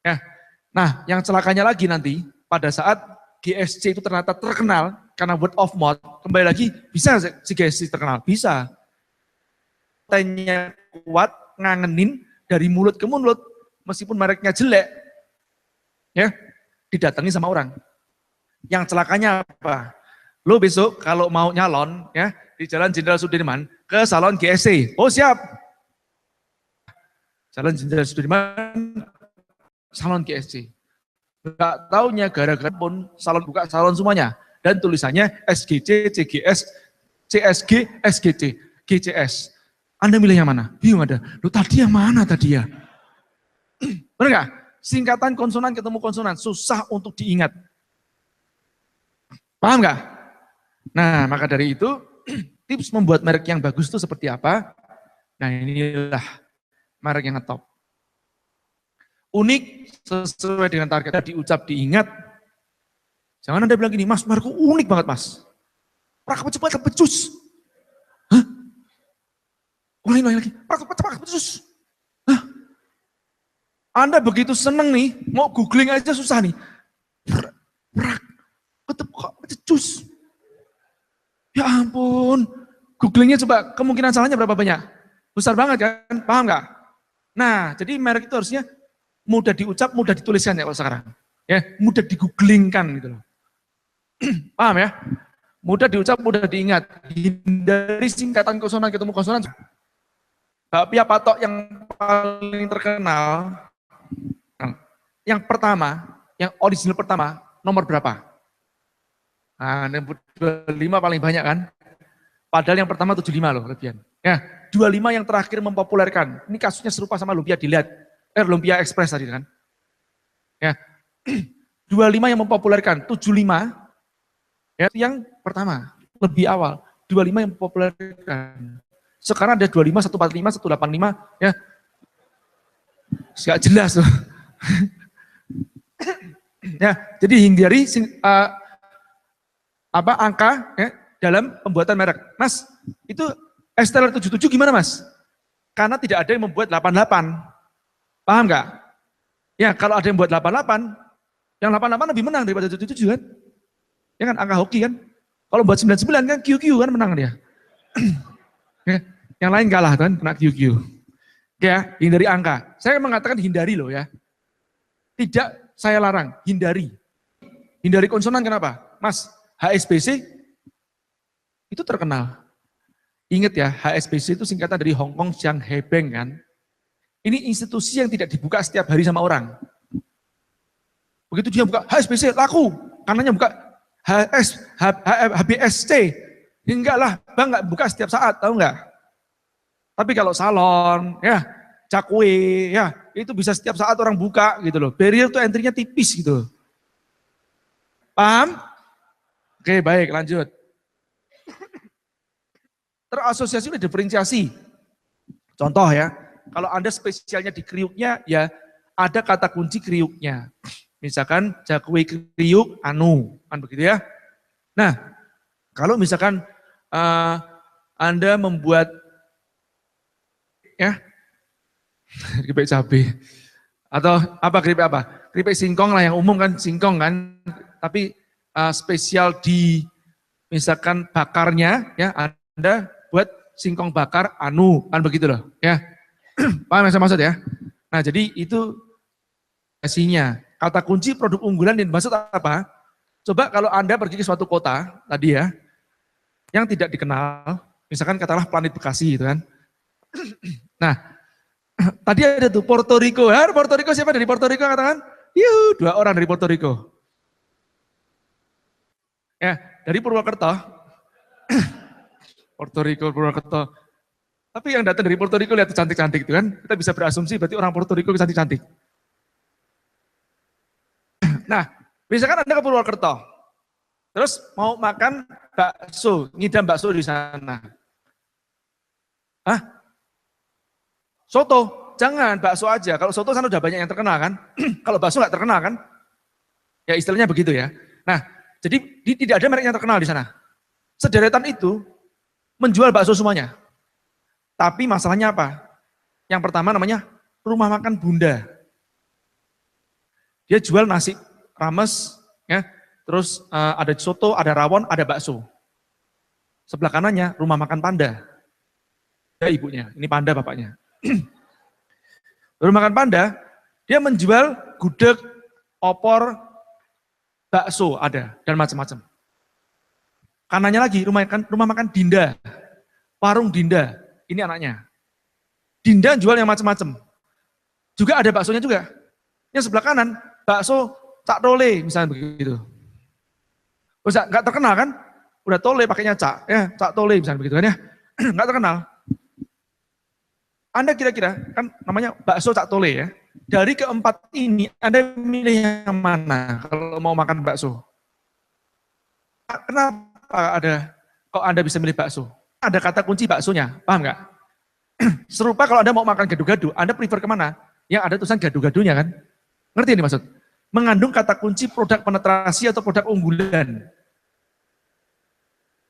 Ya. Nah, yang celakanya lagi nanti, pada saat GSC itu ternyata terkenal, karena word of mouth, kembali lagi, bisa si GSC terkenal? Bisa. Tanya kuat, ngangenin, dari mulut ke mulut, meskipun mereknya jelek, ya, didatangi sama orang. Yang celakanya apa? Lo besok kalau mau nyalon, ya, di Jalan Jenderal Sudirman, ke salon GSC. Oh siap. Jalan Jenderal Sudirman, salon GSC. Enggak taunya gara-gara pun salon buka salon semuanya. Dan tulisannya SGC, CGS, CSG, SGC, GCS. Anda milih yang mana? Bingung ada. Lu tadi yang mana tadi ya? Benar nggak? Singkatan konsonan ketemu konsonan, susah untuk diingat. Paham nggak? Nah, maka dari itu, tips membuat merek yang bagus itu seperti apa? Nah, inilah merek yang ngetop. Unik, sesuai dengan target, diucap, diingat. Jangan Anda bilang gini, Mas, merekku unik banget, Mas. Prak cepat becus. Hah? Ulangi lagi. Prak becus. Hah? Anda begitu seneng nih, mau googling aja susah nih. Prak, becus. Ya ampun, googlingnya coba kemungkinan salahnya berapa banyak? Besar banget kan, paham nggak? Nah, jadi merek itu harusnya mudah diucap, mudah dituliskan ya kalau sekarang. Ya, mudah digooglingkan gitu loh. Paham ya? Mudah diucap, mudah diingat. Hindari singkatan konsonan ketemu konsonan. Bakpia Patok yang paling terkenal, yang pertama, yang original pertama, nomor berapa? Nah, 25 paling banyak kan? Padahal yang pertama 75 loh, lebihan. Ya, 25 yang terakhir mempopulerkan. Ini kasusnya serupa sama Lumpia Dilihat. Lumpia Express tadi kan. Ya. 25 yang mempopulerkan, 75 ya, yang pertama, lebih awal. 25 yang mempopulerkan. Sekarang ada 25, 145, 185 ya. Enggak jelas tuh. Ya, jadi hindari angka ya, dalam pembuatan merek. Mas, itu Esteller 77 gimana Mas? Karena tidak ada yang membuat 88. Paham nggak? Ya, kalau ada yang buat 88, yang 88 lebih menang daripada 77 kan? Ya kan, angka hoki kan? Kalau buat 99 kan QQ kan menang dia. Ya, yang lain kalah kan, kena QQ. Ya, hindari angka. Saya mengatakan hindari loh ya. Tidak saya larang, hindari. Hindari konsonan kenapa? Mas, HSBC itu terkenal. Ingat ya, HSBC itu singkatan dari Hong Kong Shanghai Bank kan. Ini institusi yang tidak dibuka setiap hari sama orang. Begitu dia buka HSBC, laku. Kanannya buka HBSC. Enggak lah, bang nggak buka setiap saat, tahu nggak? Tapi kalau salon, ya, cakwe, ya, itu bisa setiap saat orang buka gitu loh. Barrier tuh entry-nya tipis gitu. Paham? Oke, baik, lanjut. Terasosiasi oleh diferensiasi. Contoh ya, kalau Anda spesialnya di kriuknya, ya ada kata kunci kriuknya. Misalkan cakwe kriuk anu, kan begitu ya. Nah, kalau misalkan Anda membuat ya keripik cabai atau apa keripik singkong lah yang umum kan singkong kan, tapi spesial di misalkan bakarnya ya Anda buat singkong bakar anu, kan begitu loh ya. Paham yang saya maksud ya? Nah, jadi itu asinya. Kata kunci produk unggulan yang dimaksud apa? Coba kalau Anda pergi ke suatu kota tadi ya, yang tidak dikenal, misalkan katakanlah Planet Bekasi gitu kan. Nah, tadi ada tuh Puerto Rico. Ya, Puerto Rico siapa dari Puerto Rico katakan? Yuh, 2 orang dari Puerto Rico. Ya, dari Purwokerto. Puerto Rico, Purwokerto. Tapi yang datang dari Puerto Rico lihat cantik-cantik itu kan, kita bisa berasumsi berarti orang Puerto Rico cantik-cantik. Nah, misalkan Anda ke Purwokerto, terus mau makan bakso, ngidam bakso di sana. Hah? Soto? Jangan, bakso aja. Kalau soto sana udah banyak yang terkenal kan. Kalau bakso nggak terkenal kan. Ya istilahnya begitu ya. Nah, jadi tidak ada merek yang terkenal di sana. Sederetan itu menjual bakso semuanya. Tapi masalahnya apa? Yang pertama namanya rumah makan Bunda. Dia jual nasi rames, ya, terus ada soto, ada rawon, ada bakso. Sebelah kanannya rumah makan Panda. Ya ibunya, ini Panda bapaknya. Rumah makan Panda, dia menjual gudeg, opor, bakso ada, dan macam-macam. Kanannya lagi rumah makan Dinda, warung Dinda, ini anaknya. Dinda jual yang macam-macam. Juga ada baksonya juga. Yang sebelah kanan, bakso Cak Tole misalnya begitu. Nggak terkenal kan? Udah Tole pakainya Cak, ya Cak Tole misalnya begitu kan ya. Nggak terkenal. Anda kira-kira, kan namanya bakso Cak Tole ya. Dari keempat ini, Anda milih yang mana kalau mau makan bakso? Kenapa kok Anda bisa milih bakso? Ada kata kunci baksonya, paham nggak? Serupa kalau Anda mau makan gado-gado, Anda prefer kemana? Yang ada tulisan gado-gadonya kan? Ngerti ini maksud? Mengandung kata kunci produk penetrasi atau produk unggulan.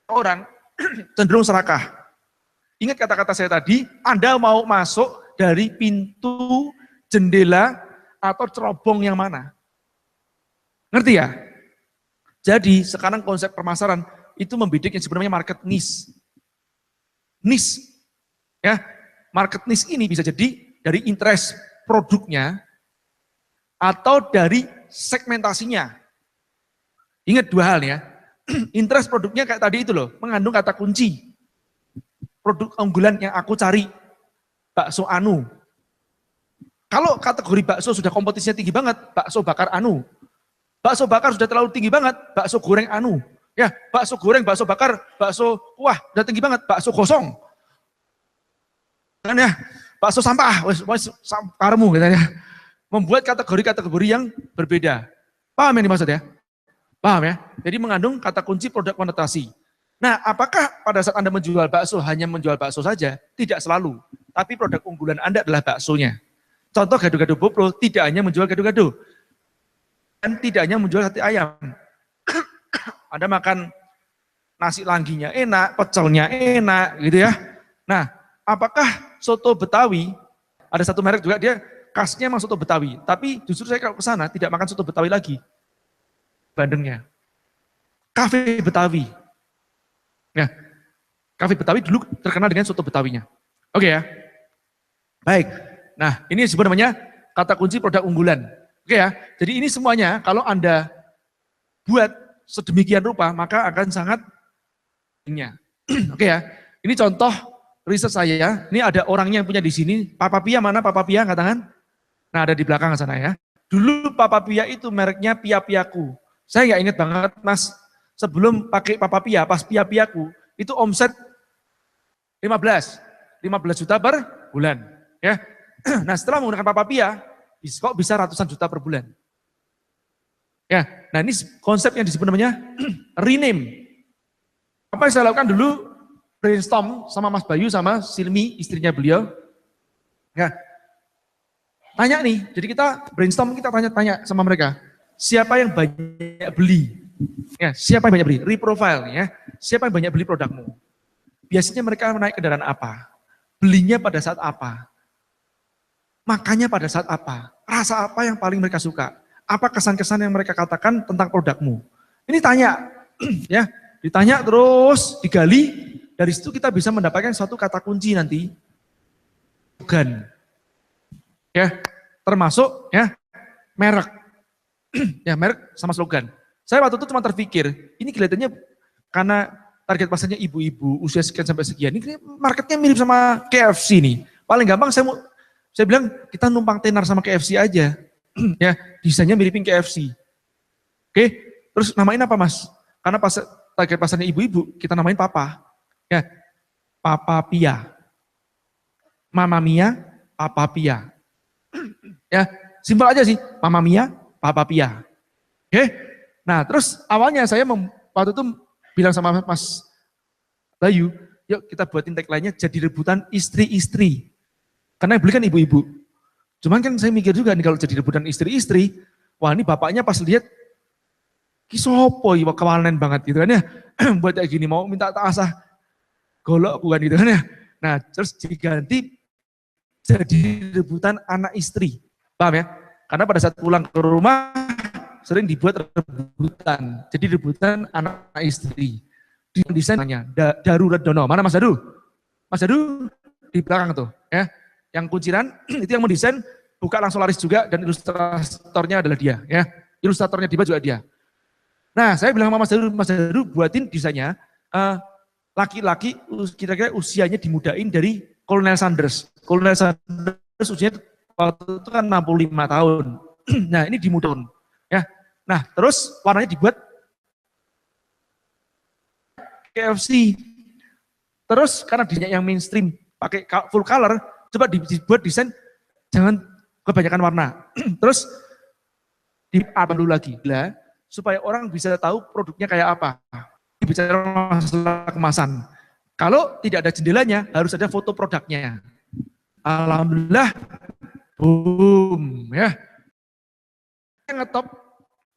Orang cenderung serakah. Ingat kata-kata saya tadi, Anda mau masuk dari pintu, jendela, atau cerobong yang mana? Ngerti ya? Jadi sekarang konsep pemasaran itu membidik yang sebenarnya market niche. Niche. Ya, market niche ini bisa jadi dari interest produknya atau dari segmentasinya. Ingat 2 hal ya. Interest produknya kayak tadi itu loh, mengandung kata kunci. Produk unggulan yang aku cari, bakso anu. Kalau kategori bakso sudah kompetisinya tinggi banget, bakso bakar anu. Bakso bakar sudah terlalu tinggi banget, bakso goreng anu. Ya, bakso goreng, bakso bakar, bakso wah udah tinggi banget, bakso gosong. Kan ya, bakso sampah, wes karemu gitu ya. Membuat kategori-kategori yang berbeda. Paham yang dimaksud ya? Paham ya? Jadi mengandung kata kunci produk penetrasi. Nah, apakah pada saat Anda menjual bakso hanya menjual bakso saja? Tidak selalu. Tapi produk unggulan Anda adalah baksonya. Contoh gado-gado Boplo tidak hanya menjual gado-gado. Dan tidak hanya menjual sate ayam. Anda makan nasi langginya enak, pecelnya enak gitu ya. Nah, apakah soto Betawi, ada satu merek juga dia khasnya memang soto Betawi. Tapi justru saya kalau ke sana tidak makan soto Betawi lagi. Bandengnya. Cafe Betawi. Ya. Kafe Betawi dulu terkenal dengan soto Betawinya. Oke ya. Baik. Nah, ini disebut namanya kata kunci produk unggulan. Oke ya. Jadi ini semuanya kalau Anda buat sedemikian rupa, maka akan sangat Oke ya. Ini contoh riset saya. Ini ada orangnya yang punya di sini. Papa Pia mana Papa Pia? Angkat tangan. Nah, ada di belakang sana ya. Dulu Papa Pia itu mereknya Pia Piaku. Saya nggak ingat banget Mas, sebelum pakai Papa Pia, pas Pia Piaku, itu omset 15 juta per bulan. Ya. Nah setelah menggunakan Papa Pia, kok bisa ratusan juta per bulan. Ya, nah ini konsep yang disebut namanya rename. Apa yang saya lakukan dulu, brainstorm sama Mas Bayu sama Silmi, istrinya beliau. Ya, tanya nih, jadi kita brainstorm, kita tanya-tanya sama mereka, siapa yang banyak beli? Ya, siapa yang banyak beli? Reprofile ya, siapa yang banyak beli produkmu? Biasanya mereka naik kendaraan apa? Belinya pada saat apa? Makannya pada saat apa? Rasa apa yang paling mereka suka? Apa kesan-kesan yang mereka katakan tentang produkmu? Ini tanya, ya, ditanya terus, digali, dari situ kita bisa mendapatkan suatu kata kunci nanti. Slogan. Ya, termasuk ya merek. Ya, merek sama slogan. Saya waktu itu cuma terpikir, ini kelihatannya karena target pasarnya ibu-ibu usia sekian sampai sekian, ini marketnya mirip sama KFC nih. Paling gampang saya bilang kita numpang tenar sama KFC aja. Ya, desainnya miripin KFC. Oke, terus namain apa Mas? Karena target pasarnya ibu-ibu, kita namain Papa. Ya, Papa Pia. Mama Mia, Papa Pia. Ya, simpel aja sih, Mama Mia, Papa Pia. Oke, nah terus awalnya saya waktu itu bilang sama Mas Bayu, yuk kita buatin tagline-nya jadi rebutan istri-istri. Karena yang beli kan ibu-ibu. Cuman kan saya mikir juga nih kalau jadi rebutan istri-istri, wah ini bapaknya pas lihat, kisopo ya kawanan banget gitu kan ya. Buat kayak gini mau minta asah golok bukan gitu kan ya. Nah terus diganti jadi rebutan anak istri. Paham ya? Karena pada saat pulang ke rumah sering dibuat rebutan. Jadi rebutan anak istri. Desainnya Daru Redono. Mana Mas Daru? Mas Daru di belakang tuh ya. Yang kunciran itu yang mendesain, buka langsung laris juga dan ilustratornya adalah dia ya. Ilustratornya juga dia. Nah, saya bilang sama Mas Daru buatin desainnya laki-laki kira-kira usianya dimudain dari Kolonel Sanders. Kolonel Sanders usianya waktu itu kan 65 tahun. Nah, ini dimudahin ya. Nah, terus warnanya dibuat KFC. Terus karena desainnya yang mainstream pakai full color, coba dibuat desain jangan kebanyakan warna. Terus apa dulu lagi lah supaya orang bisa tahu produknya kayak apa. Bicara masalah kemasan. Kalau tidak ada jendelanya harus ada foto produknya. Alhamdulillah, boom ya. Yang ngetop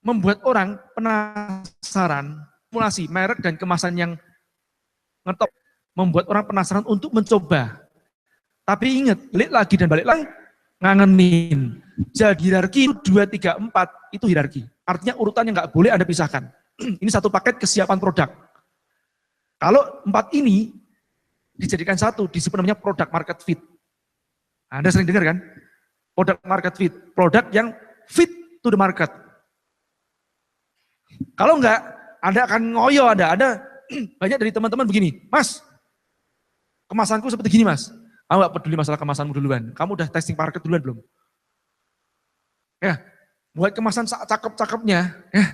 membuat orang penasaran, simulasi merek dan kemasan yang ngetop membuat orang penasaran untuk mencoba. Tapi ingat, balik lagi dan balik lagi, ngangenin. Jadi hierarki 2, 3, 4 itu hierarki. Artinya urutan yang nggak boleh Anda pisahkan. Ini satu paket kesiapan produk. Kalau 4 ini dijadikan satu, disebut namanya product market fit. Anda sering dengar kan? Product market fit. Produk yang fit to the market. Kalau enggak, Anda akan ngoyo Anda banyak dari teman-teman begini, Mas, kemasanku seperti gini Mas. Kamu enggak peduli masalah kemasanmu duluan. Kamu udah testing market duluan belum? Ya, buat kemasan cakep-cakepnya, ya,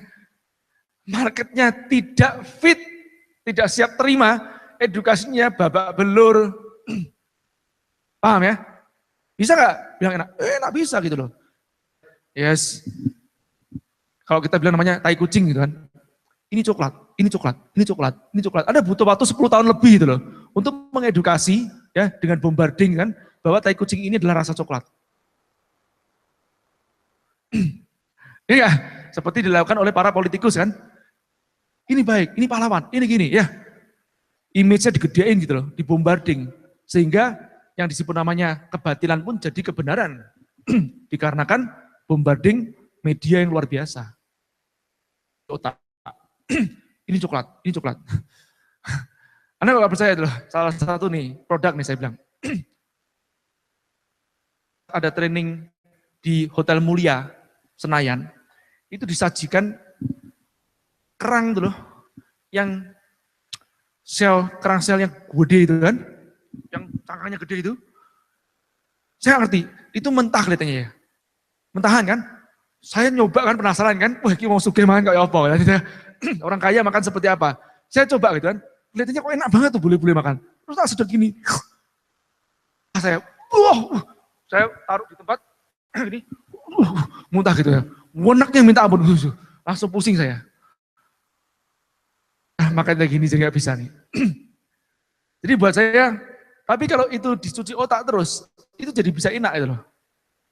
marketnya tidak fit, tidak siap terima, edukasinya babak belur. Paham ya? Bisa nggak? Bilang enak, enak bisa gitu loh. Yes. Kalau kita bilang namanya tai kucing gitu kan. Ini coklat, ini coklat, ini coklat, ini coklat. Anda butuh waktu 10 tahun lebih gitu loh. Untuk mengedukasi ya dengan bombarding kan bahwa tai kucing ini adalah rasa coklat. Iya, seperti dilakukan oleh para politikus kan. Ini baik, ini pahlawan, ini gini ya. Image-nya digedein gitu loh, dibombarding. Sehingga yang disebut namanya kebatilan pun jadi kebenaran. Dikarenakan bombarding media yang luar biasa. Otak. Ini coklat, ini coklat. Anda nggak percaya itu loh, salah satu nih produk nih saya bilang. Ada training di Hotel Mulia, Senayan, itu disajikan kerang tuh loh, yang kerang sel yang gede itu kan, yang cangkangnya gede itu. Saya ngerti, itu mentah kelihatannya ya. Mentahan kan? Saya nyoba kan, penasaran kan, wah ini mau sugih makan kayak apa. Orang kaya makan seperti apa. Saya coba gitu kan, kelihatannya kok enak banget tuh bule-bule makan. Terus tak sedot gini. Saya taruh di tempat, gini, muntah gitu ya. Weneknya minta ampun, langsung pusing saya. Makanya gini jadi nggak bisa nih. Jadi buat saya, tapi kalau itu dicuci otak terus, itu jadi bisa enak itu loh.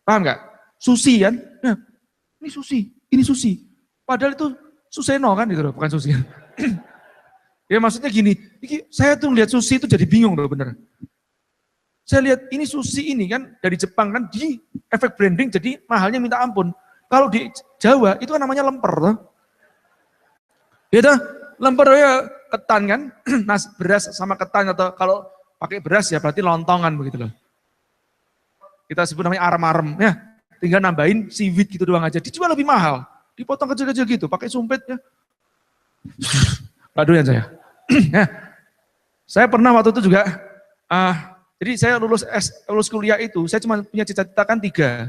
Paham nggak? Susi kan? Nah, ini susi. Padahal itu suseno kan itu loh, bukan susi. Ya maksudnya gini, saya tuh lihat susi itu jadi bingung loh bener. Saya lihat ini sushi ini kan dari Jepang kan di efek branding jadi mahalnya minta ampun. Kalau di Jawa itu kan namanya lemper toh. Ya toh, lemper ya ketan kan, beras sama ketan atau kalau pakai beras ya berarti lontongan begitu loh. Kita sebut namanya arem-arem ya. Tinggal nambahin seaweed gitu doang aja. Dijual lebih mahal. Dipotong kecil-kecil gitu, pakai sumpit ya. Gak doyan saya. Ya. Saya pernah waktu itu juga jadi saya lulus kuliah itu, saya cuma punya cita-cita kan 3.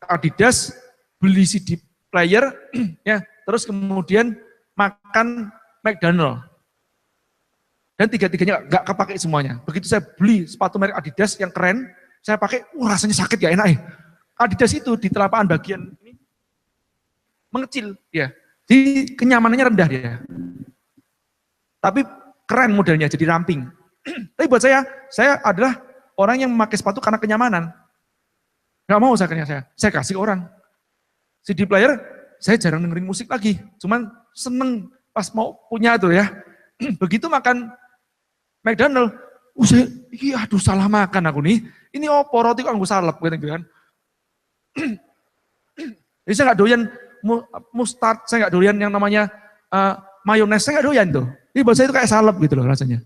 Adidas, beli CD player, ya, terus kemudian makan McDonald. Dan 3-tiganya nggak kepake semuanya. Begitu saya beli sepatu merek Adidas yang keren, saya pakai, rasanya sakit ya enak ya. Adidas itu di telapak bagian ini mengecil, ya. Jadi kenyamanannya rendah dia. Tapi keren modelnya, jadi ramping. Tapi buat saya adalah orang yang memakai sepatu karena kenyamanan. Gak mau saya kasih orang. CD player, saya jarang dengerin musik lagi. Cuman seneng pas mau punya tuh ya. Begitu makan McDonald, aduh salah makan aku nih. Ini opo roti kok anggo salep gitu kan. Jadi saya gak doyan mustard, saya gak doyan yang namanya mayones, saya gak doyan tuh. Jadi buat saya itu kayak salep gitu loh rasanya.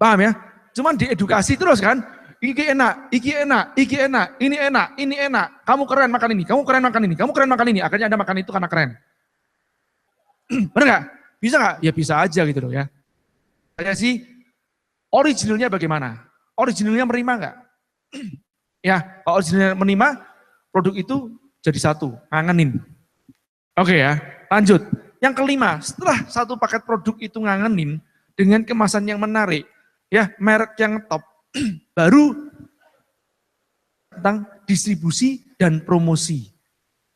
Paham ya? Cuman diedukasi terus kan, iki enak, ini enak, kamu keren makan ini, kamu keren makan ini, akhirnya Anda makan itu karena keren. Benar nggak? Bisa nggak? Ya bisa aja gitu loh ya. Saya sih, originalnya bagaimana? Originalnya menerima nggak? Ya, kalau originalnya menerima, produk itu jadi satu, ngangenin. Oke ya, lanjut. Yang kelima, setelah satu paket produk itu ngangenin, dengan kemasan yang menarik, ya merek yang top, baru tentang distribusi dan promosi.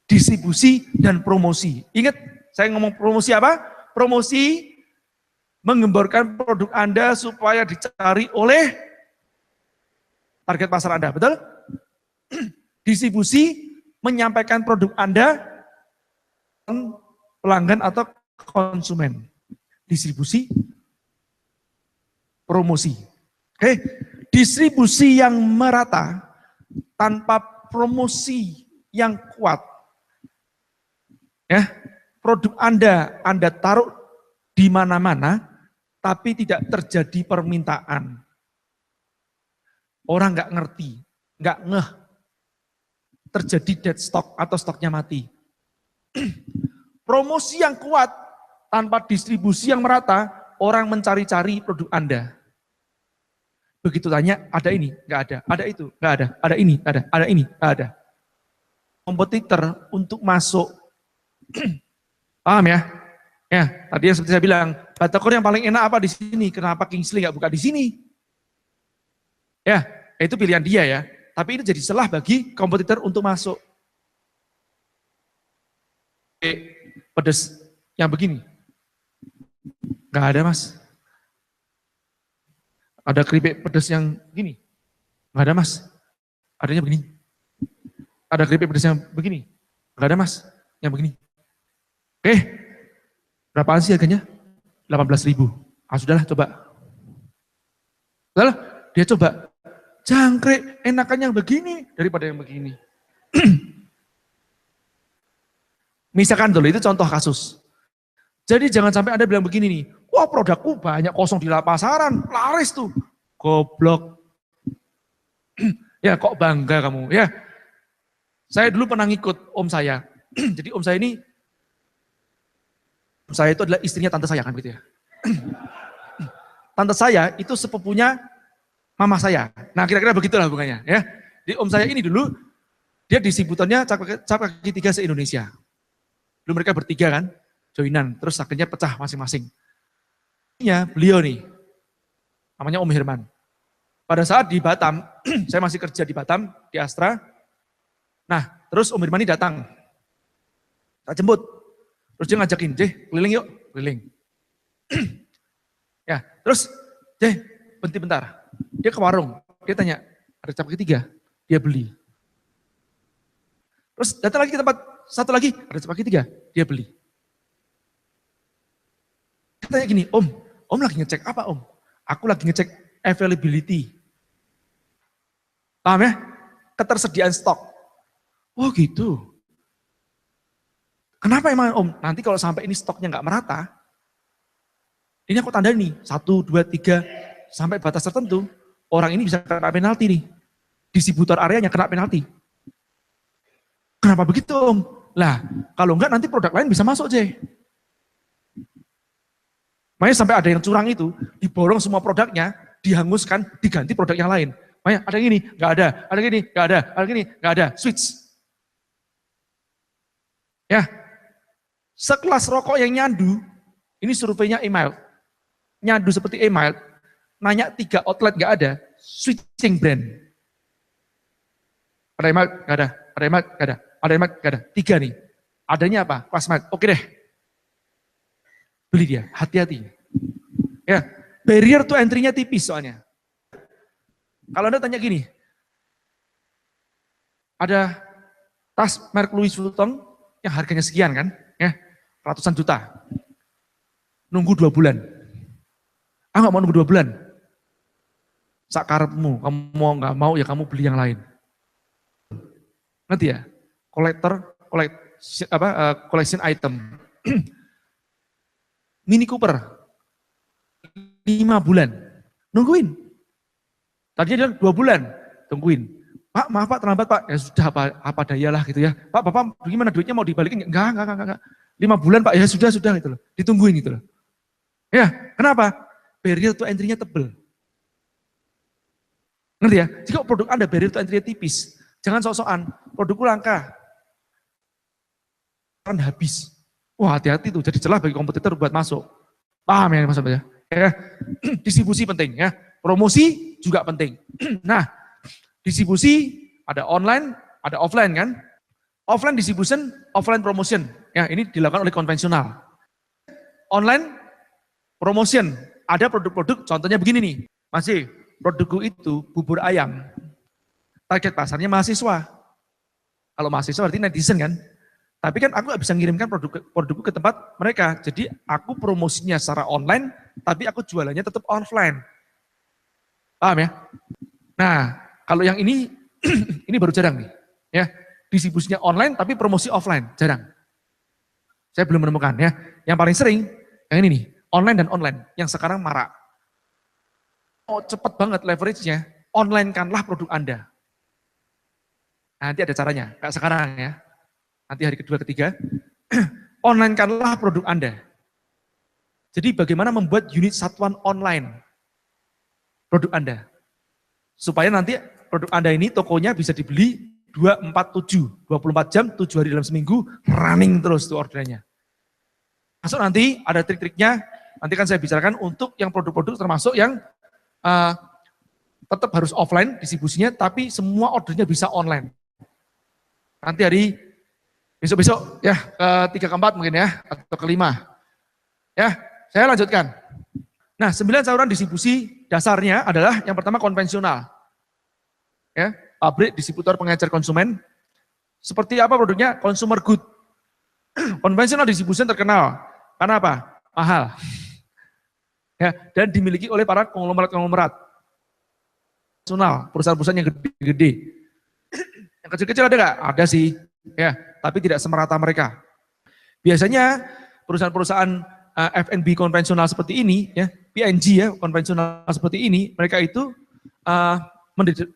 Distribusi dan promosi. Ingat, saya ngomong promosi apa? Promosi menggemborkan produk Anda supaya dicari oleh target pasar Anda, betul? Distribusi menyampaikan produk Anda pelanggan atau konsumen. Distribusi, promosi. Oke, distribusi yang merata tanpa promosi yang kuat. Ya, produk Anda taruh di mana-mana tapi tidak terjadi permintaan. Orang nggak ngerti, nggak ngeh. Terjadi dead stock atau stoknya mati. Promosi yang kuat tanpa distribusi yang merata, orang mencari-cari produk Anda. Begitu tanya, ada ini, nggak ada, ada itu, nggak ada ini, ada ini, nggak ada. Kompetitor untuk masuk, paham ya? Ya, tadi yang seperti saya bilang, batagor yang paling enak apa di sini? Kenapa Kingsley nggak buka di sini? Ya, itu pilihan dia ya. Tapi ini jadi celah bagi kompetitor untuk masuk. Pedes yang begini, nggak ada mas. Ada keripik pedas yang gini, nggak ada mas. Adanya begini. Ada keripik pedas yang begini, nggak ada mas. Yang begini. Oke, berapaan sih harganya? 18.000. Ah sudahlah coba. Lalu dia coba, jangkrik enakan yang begini daripada yang begini. Misalkan dulu itu contoh kasus. Jadi jangan sampai Anda bilang begini nih, wah produkku banyak kosong di pasaran, laris tuh. Goblok. Ya kok bangga kamu ya. Saya dulu pernah ngikut om saya. Jadi om saya ini, saya itu adalah istrinya tante saya kan gitu ya. Tante saya itu sepupunya mama saya. Nah kira-kira begitulah hubungannya ya. Jadi om saya ini dulu, dia disebutannya cap kaki tiga se-Indonesia. Dulu mereka bertiga kan, joinan, terus akhirnya pecah masing-masing. Beliau nih, namanya Om Herman. Pada saat di Batam, saya masih kerja di Batam, di Astra. Nah, terus Om Herman ini datang. Tak jemput. Terus dia ngajakin, Jeh, keliling yuk, keliling. Ya, terus, Jeh, berhenti bentar. Dia ke warung, dia tanya, ada cap kaki tiga? Dia beli. Terus datang lagi ke tempat, satu lagi, ada cap kaki tiga? Dia beli. Dia tanya gini, Om lagi ngecek apa Om? Aku lagi ngecek availability. Paham ya? Ketersediaan stok. Oh gitu. Kenapa emang Om? Nanti kalau sampai ini stoknya nggak merata, ini aku tanda nih, 1, 2, 3, sampai batas tertentu, orang ini bisa kena penalti nih. Distributor areanya kena penalti. Kenapa begitu Om? Lah, kalau enggak nanti produk lain bisa masuk J. Makanya sampai ada yang curang itu, diborong semua produknya, dihanguskan, diganti produk yang lain. Makanya ada yang ini, nggak ada, ada yang ini, nggak ada, ada yang ini, nggak ada, switch. Ya, sekelas rokok yang nyandu, ini surveinya email, nyandu seperti email, nanya 3 outlet nggak ada, switching brand. Ada email, nggak ada, ada email, nggak ada, ada email, nggak ada, 3 nih. Adanya apa? Plasmid, oke deh. Beli dia, hati-hati. Ya, barrier to entry-nya tipis soalnya. Kalau Anda tanya gini, ada tas merek Louis Vuitton yang harganya sekian kan, ya, ratusan juta. Nunggu 2 bulan. Nggak mau nunggu 2 bulan. Sakarepmu, kamu mau nggak mau ya kamu beli yang lain. Nanti ya, collection item. Mini Cooper, 5 bulan, nungguin. Tadinya dia 2 bulan, tungguin. Pak, maaf Pak, terlambat Pak. Ya sudah, apa dayalah gitu ya. Pak, Bapak gimana duitnya mau dibalikin? Enggak. 5 bulan Pak, ya sudah gitu loh. Ditungguin gitu loh. Ya, kenapa? Barrier to entry-nya tebel. Ngerti ya? Jika produk Anda barrier to entry-nya tipis, jangan sok-sokan, produkku langka. Kan habis. Wah hati-hati tuh, jadi celah bagi kompetitor buat masuk. Paham ya maksudnya? Ya, distribusi penting ya, promosi juga penting. Nah, distribusi ada online, ada offline kan? Offline distribution, offline promotion. Ya, ini dilakukan oleh konvensional. Online promotion, ada produk-produk, contohnya begini nih. Masih, produkku itu bubur ayam. Target pasarnya mahasiswa. Kalau mahasiswa berarti netizen kan? Tapi kan aku nggak bisa mengirimkan produkku ke tempat mereka. Jadi aku promosinya secara online, tapi aku jualannya tetap offline. Paham ya? Nah, kalau yang ini, ini baru jarang nih. Ya, distribusinya online, tapi promosi offline, jarang. Saya belum menemukan ya. Yang paling sering, yang ini nih, online dan online, yang sekarang marak. Oh, cepat banget leverage-nya, online-kanlah produk Anda. Nanti ada caranya, kayak sekarang ya. Nanti hari kedua, ketiga, online-kanlah produk Anda. Jadi bagaimana membuat unit satuan online produk Anda. Supaya nanti produk Anda ini tokonya bisa dibeli 247, 24 jam, 7 hari dalam seminggu, running terus tuh orderannya. Masuk nanti ada trik-triknya, nanti kan saya bicarakan untuk yang produk-produk termasuk yang tetap harus offline distribusinya, tapi semua ordernya bisa online. Nanti hari besok-besok ya, ke-3 ke-4 mungkin ya, atau ke-5. Ya, saya lanjutkan. Nah, 9 saluran distribusi dasarnya adalah yang pertama konvensional. Ya, pabrik, distributor, pengecer konsumen. Seperti apa produknya? Consumer good. Konvensional distribution terkenal. Karena apa? Mahal. Ya, dan dimiliki oleh para konglomerat-konglomerat. Perusahaan-perusahaan yang gede-gede. Yang kecil-kecil ada nggak? Ada sih. Ya, tapi tidak semerata mereka. Biasanya perusahaan-perusahaan F&B konvensional seperti ini, ya, P&G ya, konvensional seperti ini, mereka itu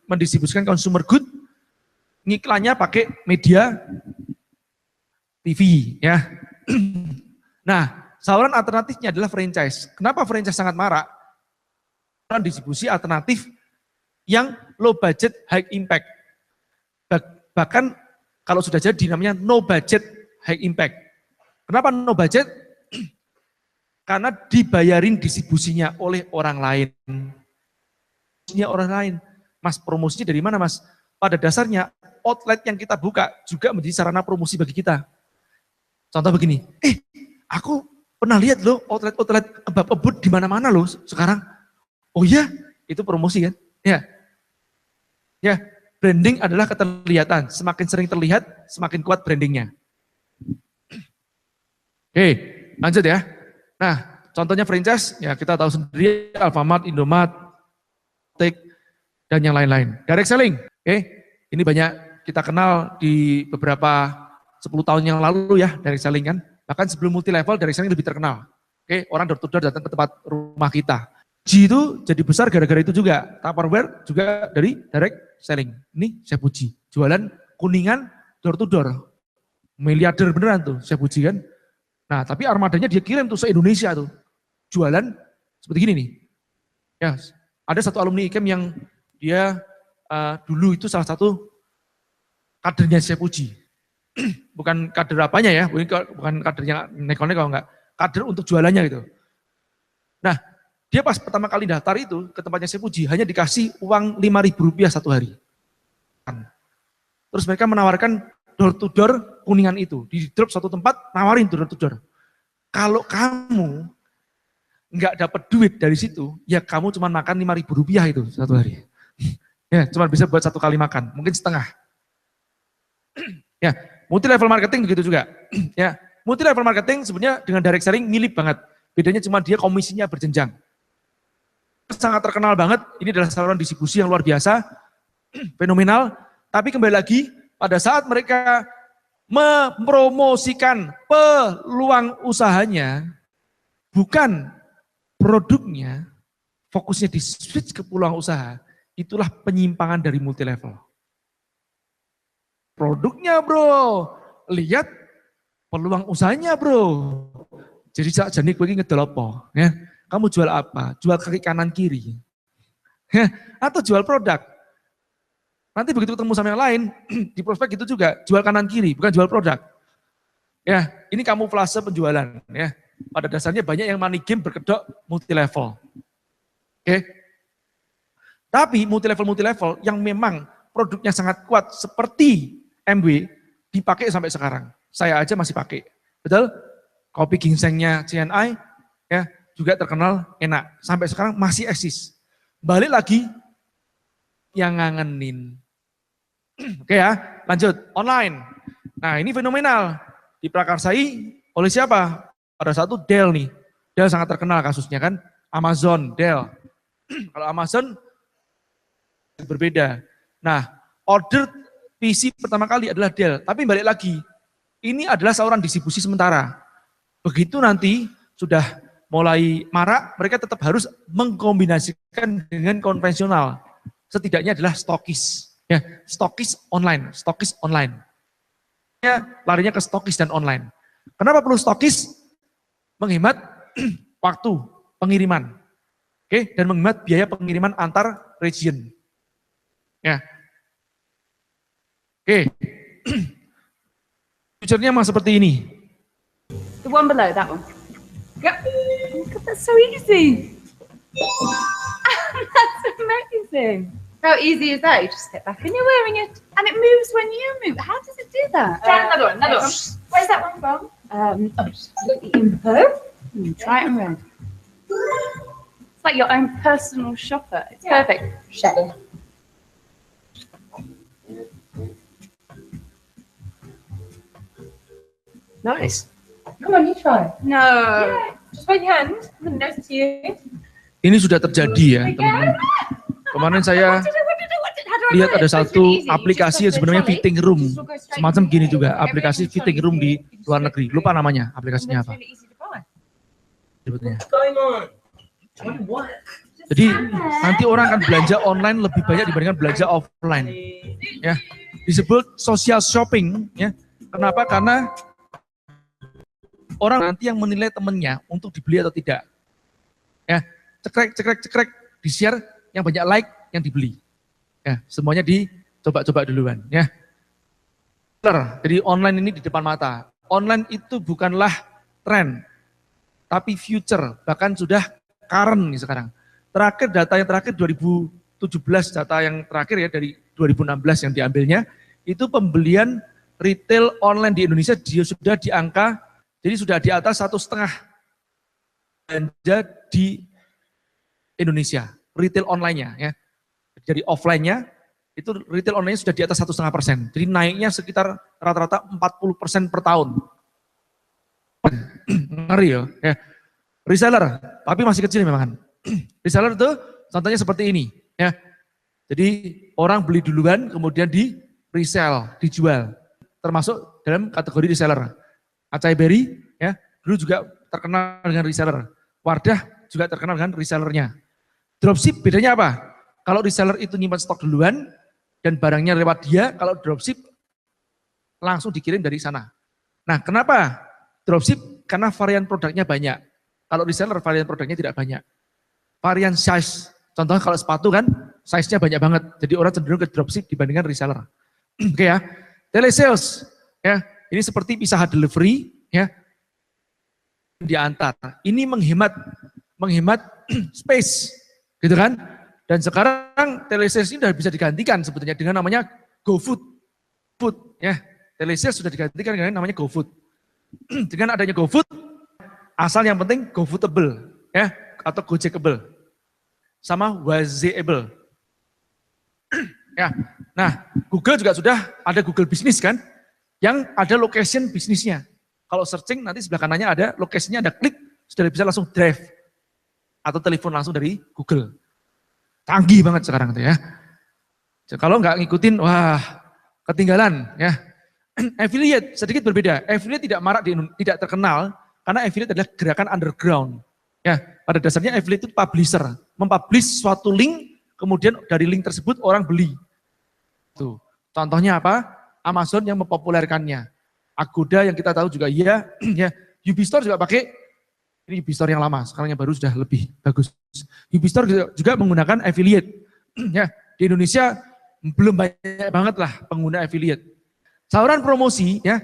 mendistribusikan consumer good, ngiklannya pakai media TV, ya. Nah, saluran alternatifnya adalah franchise. Kenapa franchise sangat marak? Karena distribusi alternatif yang low budget, high impact. Bahkan kalau sudah jadi namanya no budget, high impact. Kenapa no budget? Karena dibayarin distribusinya oleh orang lain. Orang lain. Mas, promosinya dari mana, Mas? Pada dasarnya outlet yang kita buka juga menjadi sarana promosi bagi kita. Contoh begini, aku pernah lihat loh outlet kebab-kebut di mana-mana loh sekarang. Oh iya, itu promosi kan? Ya. Ya, branding adalah keterlihatan. Semakin sering terlihat, semakin kuat brandingnya. Oke, lanjut ya. Nah, contohnya franchise, ya kita tahu sendiri Alfamart, Indomart, dan yang lain-lain. Direct selling, ini banyak kita kenal di beberapa 10 tahun yang lalu ya, direct selling kan. Bahkan sebelum multi level, direct selling lebih terkenal. Orang door to door datang ke tempat rumah kita. G itu jadi besar gara-gara itu juga. Tupperware juga dari direct selling. Ini saya puji. Jualan kuningan door to door. Miliarder beneran tuh, saya puji kan. Nah, tapi armadanya dia kirim tuh se-Indonesia tuh. Jualan seperti gini nih. Ya, ada satu alumni IKEM yang dia dulu itu salah satu kadernya saya puji. Bukan kader apanya ya, bukan kadernya neko-neko enggak. Kader untuk jualannya gitu. Nah, dia pas pertama kali daftar itu ke tempatnya saya puji, hanya dikasih uang Rp5.000 satu hari. Terus mereka menawarkan door to door kuningan itu. Di drop satu tempat, nawarin door to door. Kalau kamu nggak dapat duit dari situ, ya kamu cuma makan Rp5.000 itu satu hari. Ya, cuma bisa buat satu kali makan, mungkin setengah. Ya, multi level marketing begitu juga. Ya, multi level marketing sebenarnya dengan direct selling mirip banget. Bedanya cuma dia komisinya berjenjang. Sangat terkenal banget, ini adalah saluran distribusi yang luar biasa, fenomenal, tapi kembali lagi, pada saat mereka mempromosikan peluang usahanya, bukan produknya, fokusnya di switch ke peluang usaha, itulah penyimpangan dari multi level. Produknya bro, lihat peluang usahanya bro. Jadi jadi gue ngedelopo, ya. Kamu jual apa? Jual kaki kanan kiri. Atau jual produk. Nanti begitu ketemu sama yang lain, di prospek itu juga, jual kanan kiri, bukan jual produk. Ya, ini kamuflase penjualan. Ya. Pada dasarnya banyak yang money game berkedok multi level. Oke. Tapi multi level yang memang produknya sangat kuat seperti MW dipakai sampai sekarang. Saya aja masih pakai. Betul? Kopi ginsengnya CNI ya juga terkenal enak. Sampai sekarang masih eksis. Balik lagi yang ngangenin. Oke ya, lanjut. Online. Nah ini fenomenal. Diprakarsai oleh siapa? Pada satu Dell nih. Dell sangat terkenal kasusnya kan. Amazon, Dell. Kalau Amazon berbeda. Nah order PC pertama kali adalah Dell. Tapi balik lagi. Ini adalah saluran distribusi sementara. Begitu nanti sudah mulai marak, mereka tetap harus mengkombinasikan dengan konvensional. Setidaknya adalah stokis. Ya, stokis online. Ya, larinya ke stokis dan online. Kenapa perlu stokis? Menghemat waktu pengiriman. Oke, dan menghemat biaya pengiriman antar region. Ya. Oke. Future-nya memang seperti ini. The one below, that one. Yep. God, that's so easy. That's amazing. How easy is that? You just sit back and you're wearing it, and it moves when you move. How does it do that? Try another one. Where's that one from? The info. Try it on red. It's like your own personal shopper. It's perfect. Shelley. Nice. Come on, you try. No. Yeah. Just wave your hand. I'm going to notice you. Ini sudah terjadi ya teman-teman. Kemarin saya lihat ada satu aplikasi yang sebenarnya fitting room. Semacam gini juga, aplikasi fitting room di luar negeri. Lupa namanya, aplikasinya apa. sebetulnya. Going on. What? Jadi nanti orang akan belanja online lebih banyak dibandingkan belanja offline. Ya, disebut social shopping. Ya, kenapa? Karena orang nanti yang menilai temennya untuk dibeli atau tidak. Ya, cekrek, di share yang banyak like yang dibeli. Ya, semuanya dicoba-coba duluan. Ya, jadi online ini di depan mata. Online itu bukanlah tren, tapi future, bahkan sudah current nih sekarang. Terakhir data yang terakhir 2017 data yang terakhir ya dari 2016 yang diambilnya itu pembelian retail online di Indonesia dia sudah di angka jadi sudah di atas 1,5 belanja di Indonesia retail online-nya ya. Jadi offline-nya itu retail online sudah di atas 1,5%. Jadi naiknya sekitar rata-rata 40% per tahun. Ngeri ya. Reseller, tapi masih kecil memang. Reseller itu contohnya seperti ini ya. Jadi orang beli duluan kemudian di resell, dijual. Termasuk dalam kategori reseller. Acai Berry ya, dulu juga terkenal dengan reseller. Wardah juga terkenal dengan resellernya. Dropship bedanya apa? Kalau reseller itu nyimpan stok duluan dan barangnya lewat dia, kalau dropship langsung dikirim dari sana. Nah, kenapa dropship? Karena varian produknya banyak. Kalau reseller varian produknya tidak banyak. Varian size, contohnya kalau sepatu kan size-nya banyak banget. Jadi orang cenderung ke dropship dibandingkan reseller. Oke ya. Telesales ya. Ini seperti Pizza Hut delivery ya. Diantar. Ini menghemat space gitu kan. Dan sekarang telesales ini sudah bisa digantikan sebetulnya dengan namanya GoFood. Food ya. Telesales sudah digantikan dengan namanya GoFood. Dengan adanya GoFood asal yang penting GoFoodable ya atau Gojekable sama Wazeable. Ya. Nah, Google juga sudah ada Google Business kan yang ada location bisnisnya. Kalau searching nanti sebelah kanannya ada lokasinya, ada klik sudah bisa langsung drive atau telepon langsung dari Google. Canggih banget sekarang tuh ya. Kalau nggak ngikutin wah ketinggalan ya. Affiliate sedikit berbeda. Affiliate tidak terkenal karena affiliate adalah gerakan underground. Ya, pada dasarnya affiliate itu publisher, mempublish suatu link, kemudian dari link tersebut orang beli. Tuh, contohnya apa? Amazon yang mempopulerkannya. Agoda yang kita tahu juga iya, ya. Ubistore juga pakai, ini Ubistore yang lama, sekarang yang baru sudah lebih bagus. Ubistore juga menggunakan affiliate. Ya, di Indonesia belum banyak banget lah pengguna affiliate. Saluran promosi, ya,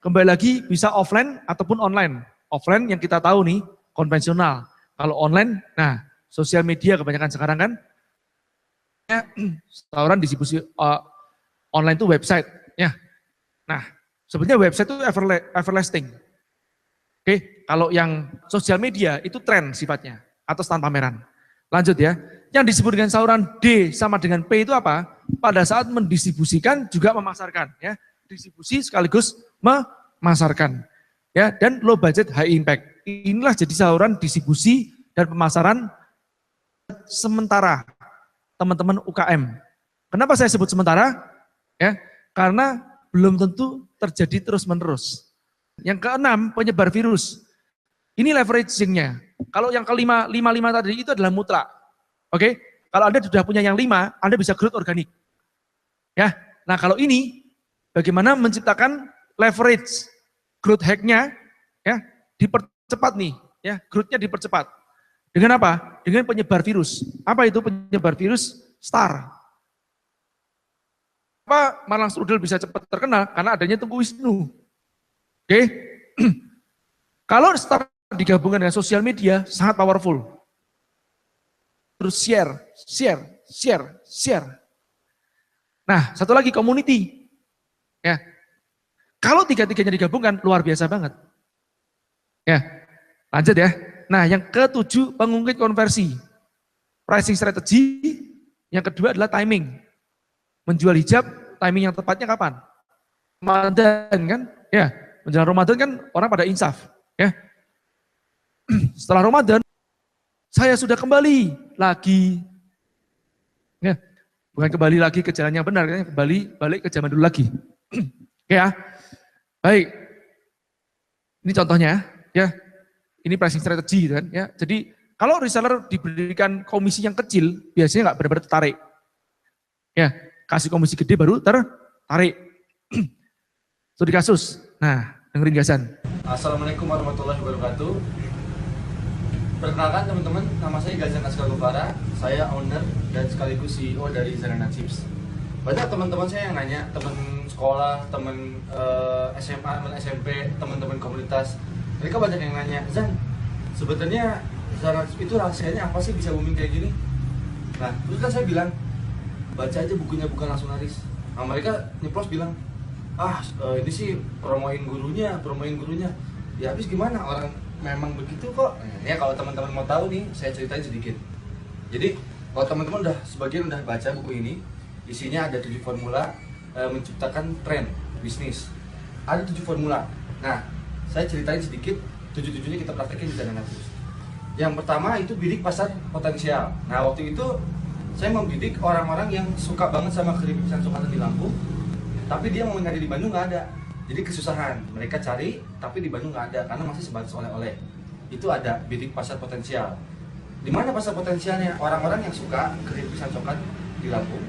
kembali lagi bisa offline ataupun online. Offline yang kita tahu nih, konvensional. Kalau online, nah sosial media kebanyakan sekarang kan, ya, saluran distribusi online itu website. Ya. Nah, sebenarnya website itu everlasting. Oke, kalau yang sosial media itu tren sifatnya, atau stand pameran. Lanjut ya, yang disebut dengan saluran D sama dengan P itu apa? Pada saat mendistribusikan juga memasarkan. Ya. Distribusi sekaligus memasarkan. Ya, dan low budget high impact. Inilah jadi saluran distribusi dan pemasaran sementara teman-teman UKM. Kenapa saya sebut sementara? Ya, karena belum tentu terjadi terus-menerus. Yang keenam, penyebar virus. Ini leveraging-nya. Kalau yang kelima, lima tadi itu adalah mutlak. Oke? Kalau Anda sudah punya yang 5, Anda bisa growth organik. Ya. Nah, kalau ini bagaimana menciptakan leverage growth hack-nya ya, dipercepat nih, ya, growth-nya dipercepat. Dengan apa? Dengan penyebar virus. Apa itu penyebar virus? Star. Apa Malang Strudel bisa cepat terkenal? Karena adanya Tengku Wisnu. Oke? Kalau Star digabungkan dengan sosial media, sangat powerful. Terus share. Nah, satu lagi community. Ya. Kalau tiga-tiganya digabungkan, luar biasa banget. Ya, lanjut ya. Nah, yang ke-7, pengungkit konversi. Pricing strategy. Yang kedua adalah timing. Menjual hijab, timing yang tepatnya kapan? Ramadan kan? Ya, menjelang Ramadan kan orang pada insaf. Ya. Setelah Ramadan, saya sudah kembali lagi. Ya, bukan kembali lagi ke jalan yang benar, balik ke zaman dulu lagi. Oke ya. Baik. Ini contohnya ya. Ini pricing strategy gitu kan ya. Jadi kalau reseller diberikan komisi yang kecil, biasanya nggak benar-benar tertarik. Ya, kasih komisi gede baru tertarik. Studi kasus. Nah, dengerin Gazan. Assalamualaikum warahmatullahi wabarakatuh. Perkenalkan teman-teman, nama saya Gazan Askar Gufara. Saya owner dan sekaligus CEO dari Zanana Chips. Banyak teman-teman saya yang nanya, teman sekolah, teman SMA, teman SMP, teman-teman komunitas. Mereka banyak yang nanya, Zan, sebetulnya Zanana Chips itu rahasianya apa sih bisa booming kayak gini? Nah, terus kan saya bilang, baca aja bukunya, bukan langsung laris. Nah, mereka nyeplos bilang, ini sih promoin gurunya. Ya habis gimana, orang memang begitu kok. Ya kalau teman-teman mau tahu nih, saya ceritain sedikit. Jadi kalau teman-teman sebagian udah baca buku ini, isinya ada 7 formula menciptakan tren bisnis. Ada 7 formula. Nah, saya ceritain sedikit, 7-7-nya kita praktekin di Zanana Chips. Yang pertama itu bidik pasar potensial. Nah, waktu itu saya membidik orang-orang yang suka banget sama keripik pisang coklat di Lampung, tapi dia mau nyari di Bandung nggak ada. Jadi kesusahan, mereka cari tapi di Bandung nggak ada karena masih sebatas oleh-oleh. Itu ada bidik pasar potensial. Di mana pasar potensialnya? Orang-orang yang suka keripik pisang coklat di Lampung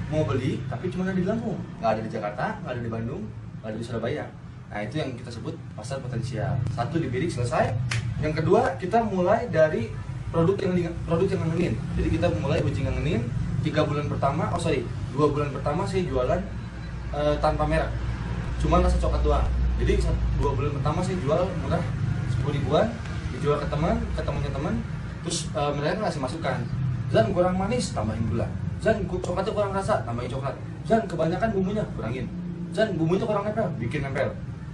mau beli tapi cuma ada di Lampung, nggak ada di Jakarta, nggak ada di Bandung, nggak ada di Surabaya. Nah, itu yang kita sebut pasar potensial. Satu dibidik, selesai. Yang kedua, kita mulai dari produk yang ngangenin. Jadi kita mulai uji ngangenin 2 bulan pertama saya jualan tanpa merek, cuma rasa coklat doang. Jadi 2 bulan pertama saya jual murah 10 ribuan, dijual ke temannya teman, terus mereka ngasih masukan, Zan kurang manis, tambahin gula. Zan coklatnya kurang rasa, tambahin coklat. Zan kebanyakan bumbunya, kurangin. Zan bumbunya kurang nempel, bikin nempel.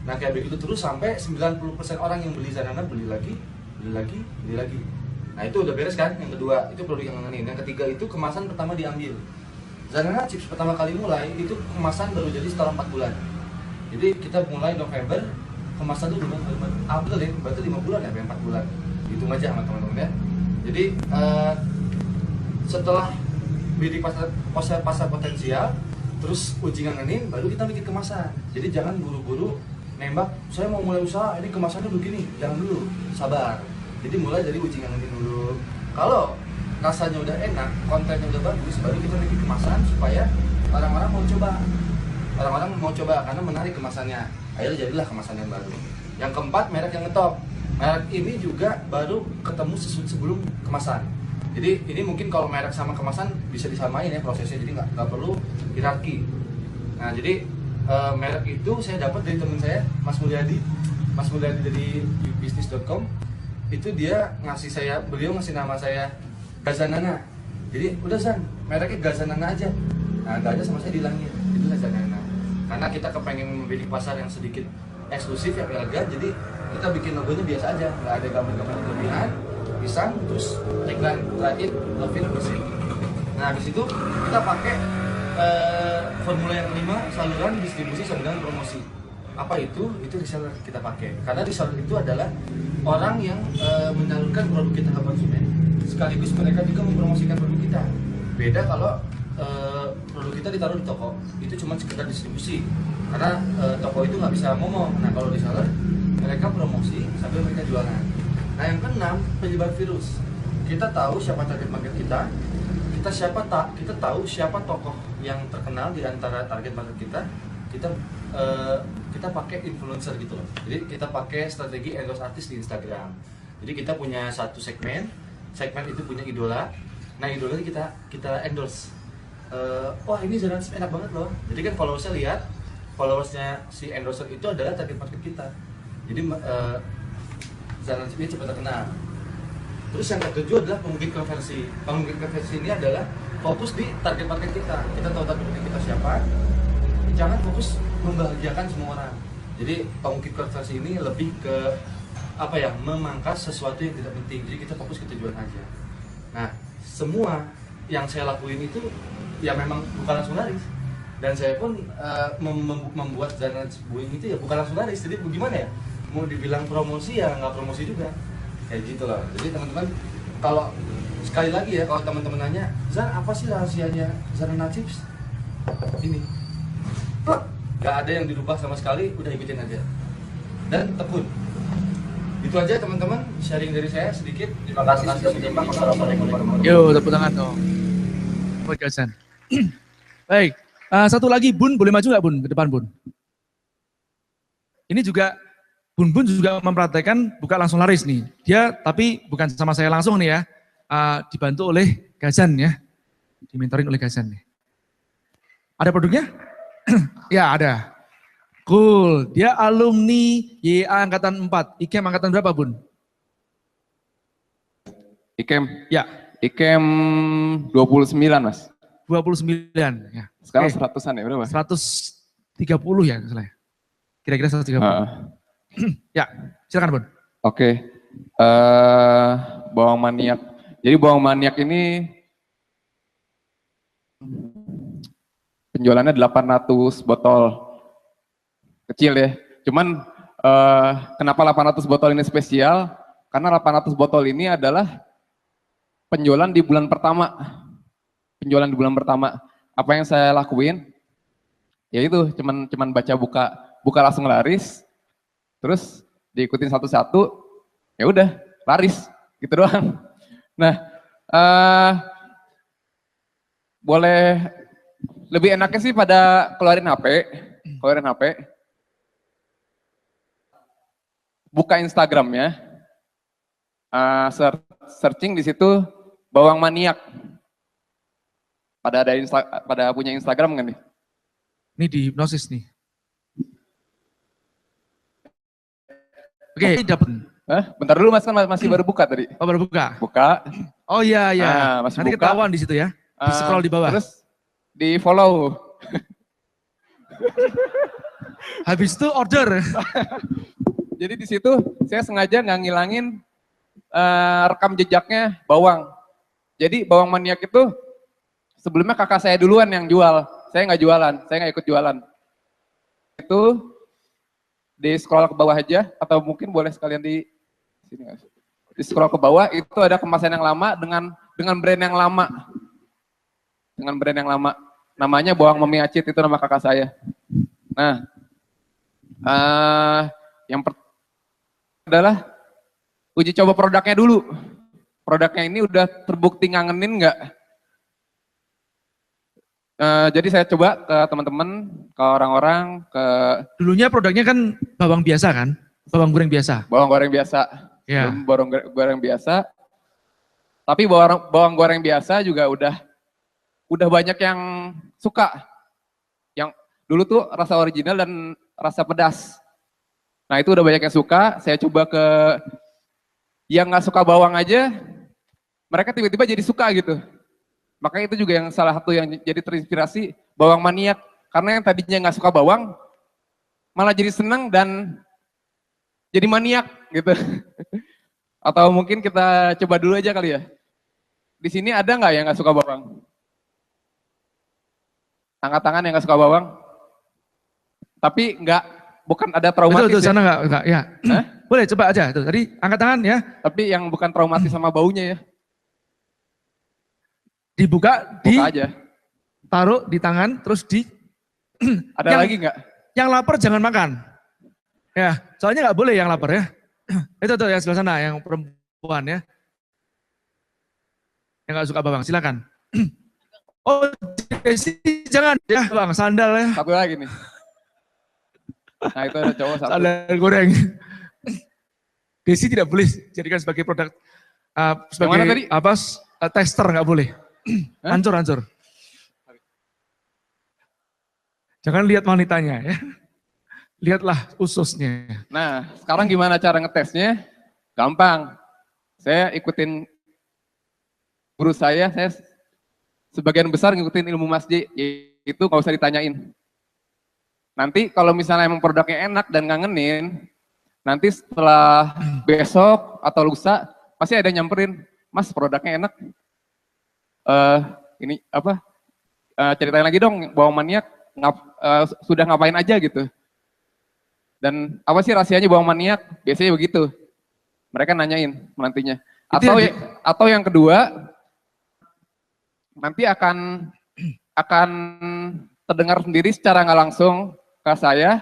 Nah kayak begitu terus sampai 90% orang yang beli Zanana beli lagi. Nah itu udah beres kan, yang kedua itu produk yang ngangenin. Yang ketiga itu kemasan pertama diambil. Zanana Chips pertama kali mulai itu kemasan baru jadi setelah 4 bulan. Jadi kita mulai November, kemasan itu April ya, berarti 5 bulan ya, 4 bulan. Hitung aja sama teman-teman ya. Jadi setelah bidik pasar potensial, terus uji ngangenin, baru kita bikin kemasan. Jadi jangan buru-buru nembak, saya mau mulai usaha, ini kemasannya begini. Jangan dulu, sabar. Jadi mulai dari uji ngangenin dulu. Kalau rasanya udah enak, kontennya udah bagus, baru kita bikin kemasan supaya orang-orang mau coba karena menarik kemasannya. Akhirnya jadilah kemasan yang baru. Yang keempat, merek yang ngetop. Merek ini juga baru ketemu sebelum kemasan. Jadi ini mungkin kalau merek sama kemasan bisa disamain ya prosesnya, jadi nggak perlu hierarki. Nah jadi merek itu saya dapat dari teman saya, Mas Mulyadi dari bisnis.com. Itu dia beliau ngasih nama saya Gazanana. Jadi udah Zan, mereknya Gazanana aja. Nah gak ada sama saya dihilangin, itulah Zanana. Karena kita kepengen membidik pasar yang sedikit eksklusif, yang elegan, jadi kita bikin logonya biasa aja, nggak ada gambar-gambar berlebihan, pisang, terus tagline terakhir love it bersih. Nah habis itu kita pakai formula yang kelima, saluran distribusi sambil dengan promosi. Apa itu? Itu reseller kita pakai. Karena reseller itu adalah orang yang menyalurkan produk kita ke konsumen, sekaligus mereka juga mempromosikan produk kita. Beda kalau produk kita ditaruh di toko, itu cuma sekedar distribusi. Karena toko itu nggak bisa ngomong. Nah kalau reseller, mereka promosi sambil mereka jualan. Nah yang keenam, penyebar virus. Kita tahu siapa target market kita. Kita tahu siapa tokoh yang terkenal di antara target market kita. Kita pakai influencer gitu loh. Jadi kita pakai strategi endorse artis di Instagram. Jadi kita punya satu segmen itu punya idola. Nah idola kita endorse. Wah ini Zanana Chips enak banget loh. Jadi kan followersnya si endorser itu adalah target market kita. Jadi Zanana Chips ini cepat terkenal. Terus yang ketujuh adalah pemungkit konversi. Pemungkit konversi ini adalah fokus di target market kita. Kita tahu target market kita siapa. Jangan fokus membahagiakan semua orang. Jadi pemungkit konversi ini lebih ke memangkas sesuatu yang tidak penting. Jadi kita fokus ke tujuan aja. Nah, semua yang saya lakuin itu ya memang bukan langsung laris. Dan saya pun membuat Zanana Chips Boeing itu ya bukan langsung laris. Jadi bagaimana ya? Mau dibilang promosi ya nggak promosi juga. Kayak gitu loh. Jadi teman-teman, kalau sekali lagi ya, kalau teman-teman nanya, Zan apa sih rahasianya Zanana Chips? Ini, gak ada yang dirubah sama sekali, udah ikutin aja dan tekun. Itu aja teman-teman, sharing dari saya sedikit. Terima kasih sudah menyimak. Wassalamualaikum warahmatullahi Yo, tepuk tangan dong. Buat Gajan. Baik, satu lagi Bun, boleh maju nggak Bun ke depan Bun? Ini juga Bun juga mempraktekkan buka langsung laris nih. Dia tapi bukan sama saya langsung nih ya, dibantu oleh Gajan ya, dimentorin oleh Gajan nih. Ada produknya? Ya ada. Cool, dia alumni YA Angkatan 4, IKEM Angkatan berapa Bun? IKEM? Ya. IKEM 29 Mas. 29 ya. Sekarang Oke. 100-an ya berapa? 130 ya salah ya. Kira-kira 130. Ya, silakan Bun. Oke. Bawang maniak. Jadi bawang maniak ini penjualannya 800 botol. Kecil ya. Cuman kenapa 800 botol ini spesial? Karena 800 botol ini adalah penjualan di bulan pertama. Penjualan di bulan pertama. Apa yang saya lakuin? Ya itu, cuman baca buka langsung laris. Terus diikutin satu-satu, ya udah laris gitu doang. Nah, boleh lebih enaknya sih pada keluarin HP, buka Instagramnya, searching di situ bawang maniak. Pada punya Instagram kan nih? Ini di hipnosis nih. Oke, dapat. Bentar dulu Mas, kan masih baru buka tadi. Oh, baru buka. Buka. Oh iya iya. Masih Nanti buka. ketahuan di situ ya. Di scroll di bawah. Terus di follow. Habis itu order. Jadi di situ saya sengaja nggak ngilangin rekam jejaknya bawang. Jadi bawang maniak itu sebelumnya kakak saya duluan yang jual. Saya nggak jualan, saya nggak ikut jualan. Itu di scroll ke bawah aja, atau mungkin boleh sekalian di sini. Di scroll ke bawah itu ada kemasan yang lama dengan brand yang lama. Dengan brand yang lama. Namanya bawang Mami Acit, itu nama kakak saya. Nah, yang pertama adalah uji coba produknya dulu. Produknya ini udah terbukti ngangenin nggak? Jadi saya coba ke teman-teman, ke orang-orang, ke... Dulunya produknya kan bawang biasa kan? Bawang goreng biasa. Bawang goreng biasa. Ya. Bawang goreng biasa. Tapi bawang goreng biasa juga udah banyak yang suka. Yang dulu tuh rasa original dan rasa pedas. Nah itu udah banyak yang suka. Saya coba ke yang nggak suka bawang aja, mereka tiba-tiba jadi suka gitu. Makanya itu juga yang salah satu yang jadi terinspirasi bawang maniak. Karena yang tadinya nggak suka bawang, malah jadi seneng dan jadi maniak gitu. Atau mungkin kita coba dulu aja kali ya. Di sini ada nggak yang nggak suka bawang? Angkat tangan yang nggak suka bawang. Tapi bukan ada traumatis. Betul, sana nggak ya. Boleh coba aja tuh. Tadi angkat tangan ya. Tapi yang bukan traumatis sama baunya ya. Dibuka, Buka aja. taruh di tangan, terus Ada lagi nggak? Yang lapar jangan makan. Ya, soalnya nggak boleh yang lapar ya. Itu tuh yang sebelah sana, yang perempuan ya. Yang nggak suka bawang, silakan. Oh, Desi jangan ya bang, sandal ya. Satu lagi nih. Nah itu ada cowok satu. Sandal goreng. Desi tidak boleh jadikan sebagai produk, sebagai mana tadi? tester nggak boleh. Hancur. Jangan lihat wanitanya ya. Lihatlah ususnya. Nah, sekarang gimana cara ngetesnya? Gampang. Saya ikutin guru saya sebagian besar ngikutin ilmu Mas J, yaitu nggak usah ditanyain. Nanti kalau misalnya emang produknya enak dan ngangenin, nanti setelah besok atau lusa, pasti ada nyamperin, Mas produknya enak. Ini apa? Ceritain lagi dong, bawang maniak sudah ngapain aja gitu. Dan apa sih rahasianya bawang maniak? Biasanya begitu. Mereka nanyain menantinya. Atau yang kedua, nanti akan terdengar sendiri secara nggak langsung ke saya.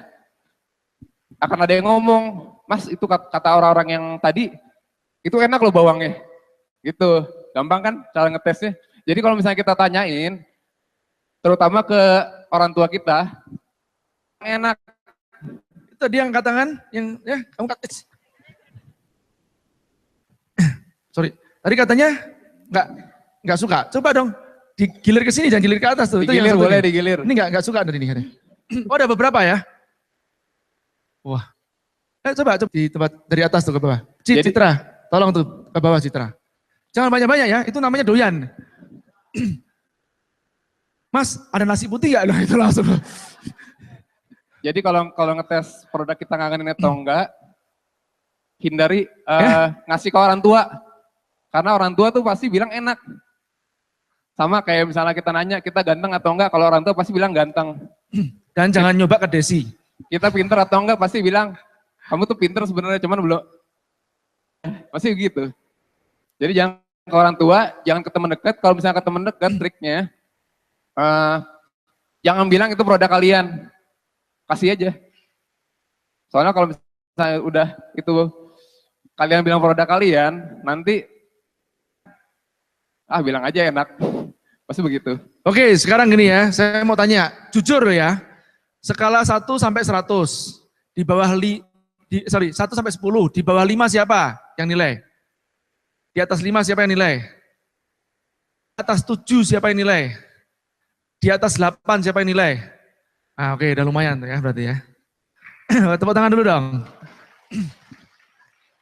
Akan ada yang ngomong, Mas itu kata orang-orang yang tadi, itu enak loh bawangnya. Gitu, gampang kan cara ngetesnya. Jadi kalau misalnya kita tanyain, terutama ke orang tua kita, enak. Itu dia angkat tangan, yang ya kamu sorry, tadi katanya nggak suka. Coba dong digilir ke sini, jangan gilir ke atas tuh. Digilir, itu yang boleh digilir. Ini nggak suka dari ini katanya. Oh ada beberapa ya? Wah, coba di tempat dari atas tuh ke bawah. Citra, tolong tuh ke bawah Citra. Jangan banyak-banyak ya, itu namanya doyan. Mas, ada nasi putih nggak? Nah, itu langsung. Jadi kalau ngetes produk kita ngangenin atau enggak, hindari ngasih ke orang tua. Karena orang tua tuh pasti bilang enak. Sama kayak misalnya kita nanya, kita ganteng atau enggak, kalau orang tua pasti bilang ganteng. Dan jangan nyoba ke Desi. Kita pinter atau enggak pasti bilang, kamu tuh pinter sebenarnya, cuman belum. Pasti gitu. Jadi jangan ke orang tua, jangan ke teman dekat. Kalau misalnya ke teman dekat, triknya, jangan bilang itu produk kalian. Kasih aja. Soalnya kalau misalnya udah itu kalian bilang produk kalian, nanti bilang aja enak. Pasti begitu. Oke, sekarang gini ya, saya mau tanya, jujur ya, skala 1 sampai 100, di bawah 1 sampai 10, di bawah 5 siapa yang nilai? Di atas 5 siapa yang nilai? Di atas 7 siapa yang nilai? Di atas 8 siapa yang nilai? Oke, udah lumayan ya berarti ya. Tepuk tangan dulu dong.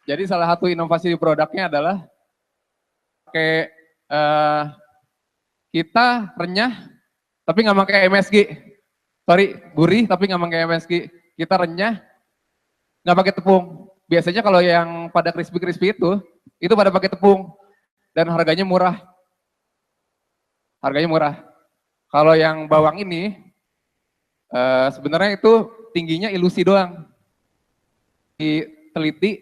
Jadi salah satu inovasi di produknya adalah pakai kita renyah tapi nggak pakai MSG. Sorry, gurih tapi nggak pakai MSG. Kita renyah nggak pakai tepung. Biasanya kalau yang pada crispy itu pada pakai tepung dan harganya murah. Harganya murah. Kalau yang bawang ini sebenarnya itu tingginya ilusi doang. Diteliti,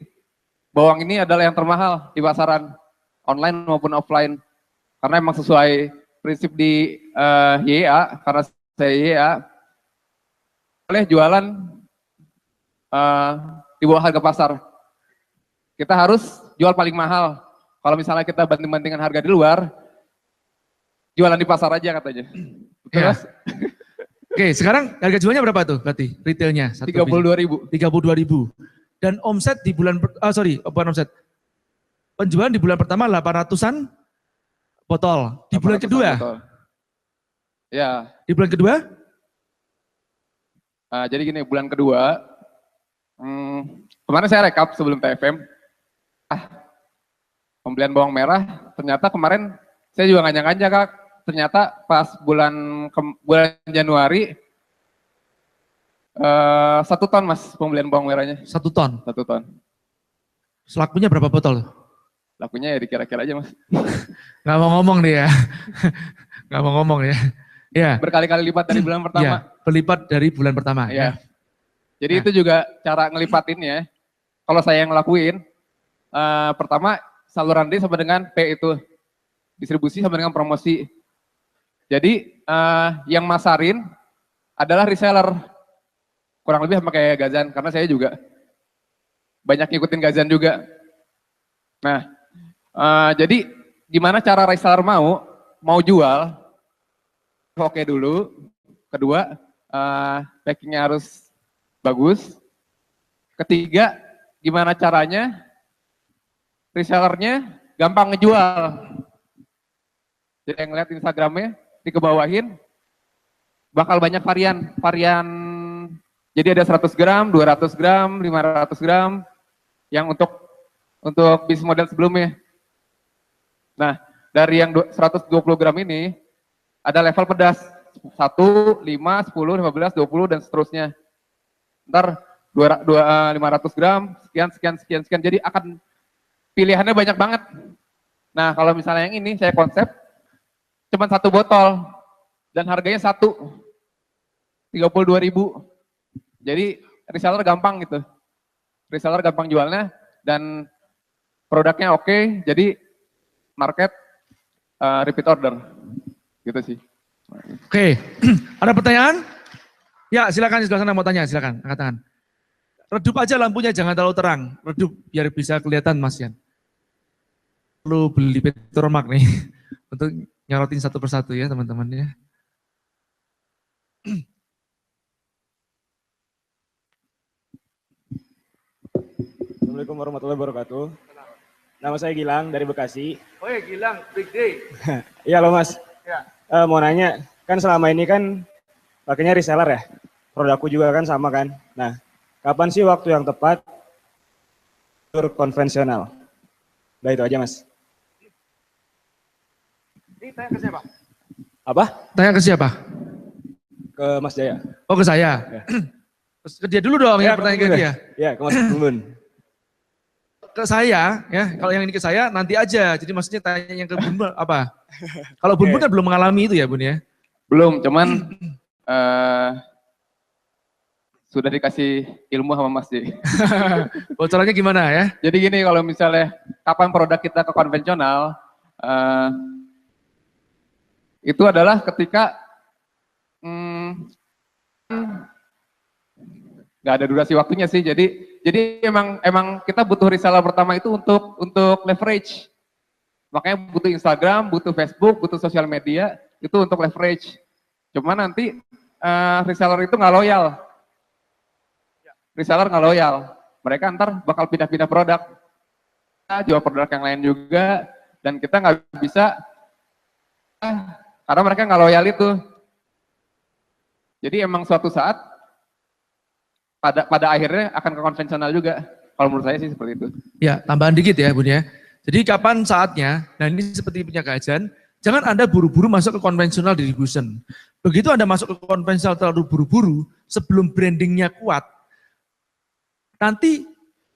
bawang ini adalah yang termahal di pasaran online maupun offline. Karena emang sesuai prinsip di YA, karena saya YA, boleh jualan di bawah harga pasar. Kita harus jual paling mahal. Kalau misalnya kita banding-bandingkan harga di luar, jualan di pasar aja katanya. Betul, Ya. Mas? Oke, sekarang harga jualnya berapa tuh berarti retailnya? 32.000. 32.000. Dan omset di bulan, bukan omset. Penjualan di bulan pertama 800-an botol. Di bulan kedua? Botol. Ya. Di bulan kedua? Jadi gini, bulan kedua, kemarin saya rekap sebelum TFM, pembelian bawang merah, ternyata kemarin saya juga nggak nyangka Kak, ternyata pas bulan Januari, 1 ton Mas pembelian bawang merahnya. 1 ton? 1 ton. Lakunya berapa botol? Lakunya ya dikira-kira aja Mas. Nggak mau ngomong dia. Nggak mau ngomong ya. Ya. Berkali-kali lipat dari bulan pertama. Ya, berlipat dari bulan pertama. Ya. Jadi itu juga cara ngelipatinnya. Kalau saya yang ngelakuin, pertama saluran D sama dengan P itu. Distribusi sama dengan promosi. Jadi yang masarin adalah reseller. Kurang lebih sama kayak Gazan, karena saya juga banyak ngikutin Gazan juga. Nah, jadi gimana cara reseller mau jual, oke dulu. Kedua, packingnya harus bagus. Ketiga, gimana caranya resellernya gampang ngejual. Jadi yang lihat Instagramnya, dikebawahin, bakal banyak varian. Jadi ada 100 gram, 200 gram, 500 gram, yang untuk bisnis model sebelumnya. Nah, dari yang 120 gram ini, ada level pedas. 1, 5, 10, 15, 20, dan seterusnya. Ntar 500 gram, sekian. Jadi akan pilihannya banyak banget. Nah, kalau misalnya yang ini, saya konsep, cuma 1 botol, dan harganya 32.000. Jadi reseller gampang gitu. Reseller gampang jualnya, dan produknya oke, jadi market repeat order. Gitu sih. Oke, ada pertanyaan? Ya silakan di sebelah sana mau tanya, silakan angkat tangan. redup aja lampunya, jangan terlalu terang. Redup biar bisa kelihatan Mas Yan. Perlu beli Petromax nih untuk nyorotin satu persatu ya teman-teman ya. Assalamualaikum warahmatullahi wabarakatuh. Nama saya Gilang dari Bekasi. Oh ya Gilang, big day. Iya loh Mas. Ya. Mau nanya, kan selama ini kan pakainya reseller ya. Produkku juga kan sama kan. Nah, kapan sih waktu yang tepat tur konvensional? Udah itu aja Mas. Ini tanya ke siapa? Apa? Tanya ke siapa? Ke Mas Jaya. Oh ke saya. Ya. Terus ke dia dulu dong ya, pertanyaan ke dia. Ya, ke Mas Bun. Ke saya ya, kalau yang ini ke saya nanti aja. Jadi maksudnya tanya yang ke Bun Bun apa? Kalau Bun Bun kan belum mengalami itu ya Bun ya? Belum, cuman sudah dikasih ilmu sama Mas J. Bocorannya gimana ya? Jadi gini, kalau misalnya kapan produk kita ke konvensional, itu adalah ketika nggak ada durasi waktunya sih. Jadi emang kita butuh reseller pertama itu untuk leverage. Makanya butuh Instagram, butuh Facebook, butuh sosial media itu untuk leverage. Cuma nanti reseller itu nggak loyal. Reseller nggak loyal. Mereka ntar bakal pindah-pindah produk. Kita jual produk yang lain juga dan kita nggak bisa karena mereka nggak loyal itu. Jadi emang suatu saat pada akhirnya akan ke konvensional juga. Kalau menurut saya sih seperti itu. Ya, tambahan dikit ya Bun ya. Jadi kapan saatnya, nah ini seperti punya kajian, jangan Anda buru-buru masuk ke konvensional distribution. Begitu Anda masuk ke konvensional terlalu buru-buru, sebelum brandingnya kuat, nanti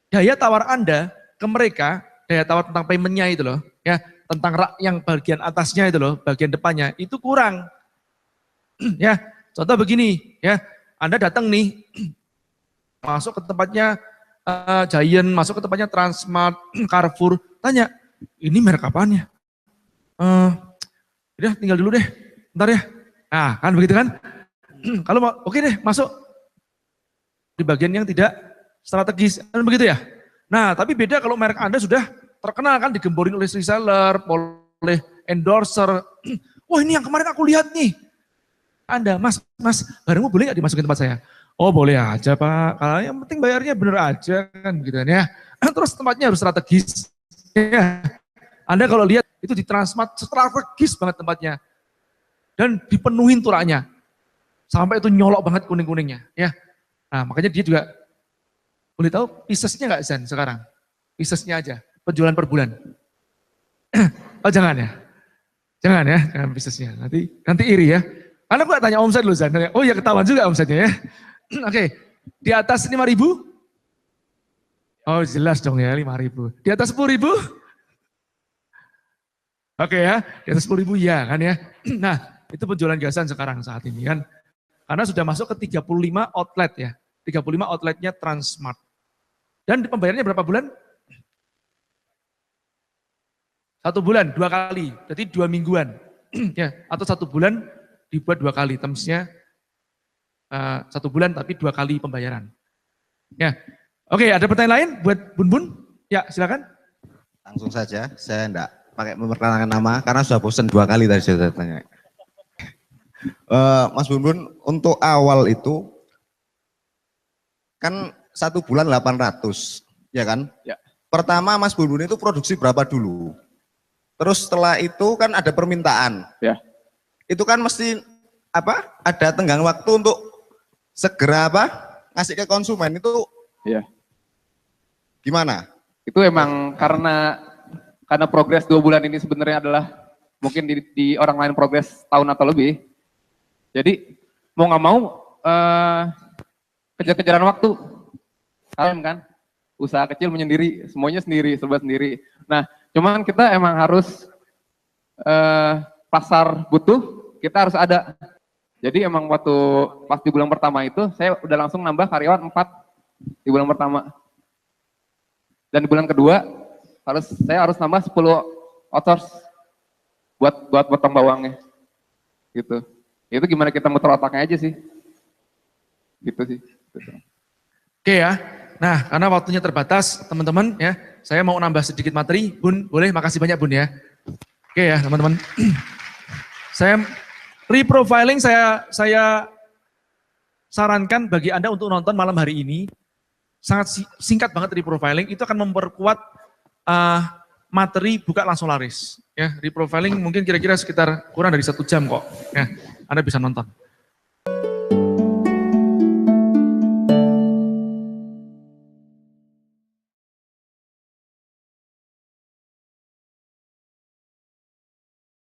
daya tawar Anda ke mereka, daya tawar tentang paymentnya itu loh, ya tentang rak yang bagian atasnya itu loh, bagian depannya, itu kurang. Ya, contoh begini, ya Anda datang nih, masuk ke tempatnya Giant, masuk ke tempatnya Transmart, Carrefour, tanya, ini merek apaan ya? Udah tinggal dulu deh, bentar ya. Nah kan begitu kan? Kalau mau, oke deh masuk di bagian yang tidak strategis, kan begitu ya? Nah tapi beda kalau merek Anda sudah terkenal kan, digemborin oleh reseller, oleh endorser. Wah ini yang kemarin aku lihat nih. Anda, mas, barangmu boleh nggak dimasukin tempat saya? Oh boleh aja Pak, kalau yang penting bayarnya bener aja kan gitu kan ya. Terus tempatnya harus strategis. Ya. Anda kalau lihat itu di Transmart strategis banget tempatnya. Dan dipenuhin turaknya. Sampai itu nyolok banget kuning-kuningnya. Ya. Nah makanya dia juga, boleh tahu piecesnya nggak Zan sekarang? Piecesnya aja, penjualan per bulan. Oh jangan ya, jangan piecesnya. Nanti iri ya. Karena gue tanya omset loh Zan. Oh ya ketahuan juga omsetnya ya. Oke, di atas 5.000? Oh jelas dong ya 5.000. Di atas 10.000? Oke ya, di atas 10.000 ya kan ya. Nah itu penjualan gasan sekarang saat ini kan. Karena sudah masuk ke 35 outlet ya. 35 outletnya Transmart. Dan pembayarannya berapa bulan? 1 bulan, 2 kali. Jadi 2 mingguan. Ya, atau 1 bulan dibuat 2 kali. Termsnya 1 bulan tapi 2 kali pembayaran. Ya, oke ada pertanyaan lain buat Bun Bun? Ya silakan. Langsung saja, saya enggak pakai memperkenalkan nama karena sudah bosan 2 kali tadi saya tanya. Mas Bun Bun, untuk awal itu kan 1 bulan 800, ya kan? Ya. Pertama Mas Bun Bun itu produksi berapa dulu? Terus setelah itu kan ada permintaan. Ya. Itu kan mesti apa? Ada tenggang waktu untuk segera ngasih ke konsumen itu. Ya. Gimana? Itu emang karena progres 2 bulan ini sebenarnya adalah mungkin di orang lain progres tahun atau lebih. Jadi mau nggak mau kejar-kejaran waktu. Kalian kan usaha kecil menyendiri, semuanya sendiri, serba sendiri. Nah, cuman kita emang harus pasar butuh, kita harus ada. Jadi emang waktu pas di bulan pertama itu saya udah langsung nambah karyawan 4 di bulan pertama. Dan di bulan kedua saya harus nambah 10 outsource buat potong bawangnya. Gitu. Itu gimana kita muter otaknya aja sih. Gitu sih. Gitu. Oke ya. Nah, karena waktunya terbatas, teman-teman ya, saya mau nambah sedikit materi. Bun, boleh? Makasih banyak Bun ya. Oke ya, teman-teman. Saya reprofiling saya sarankan bagi Anda untuk nonton malam hari ini. Sangat singkat banget reprofiling, itu akan memperkuat materi buka langsung laris. Ya, reprofiling mungkin kira-kira sekitar kurang dari 1 jam kok. Ya, Anda bisa nonton.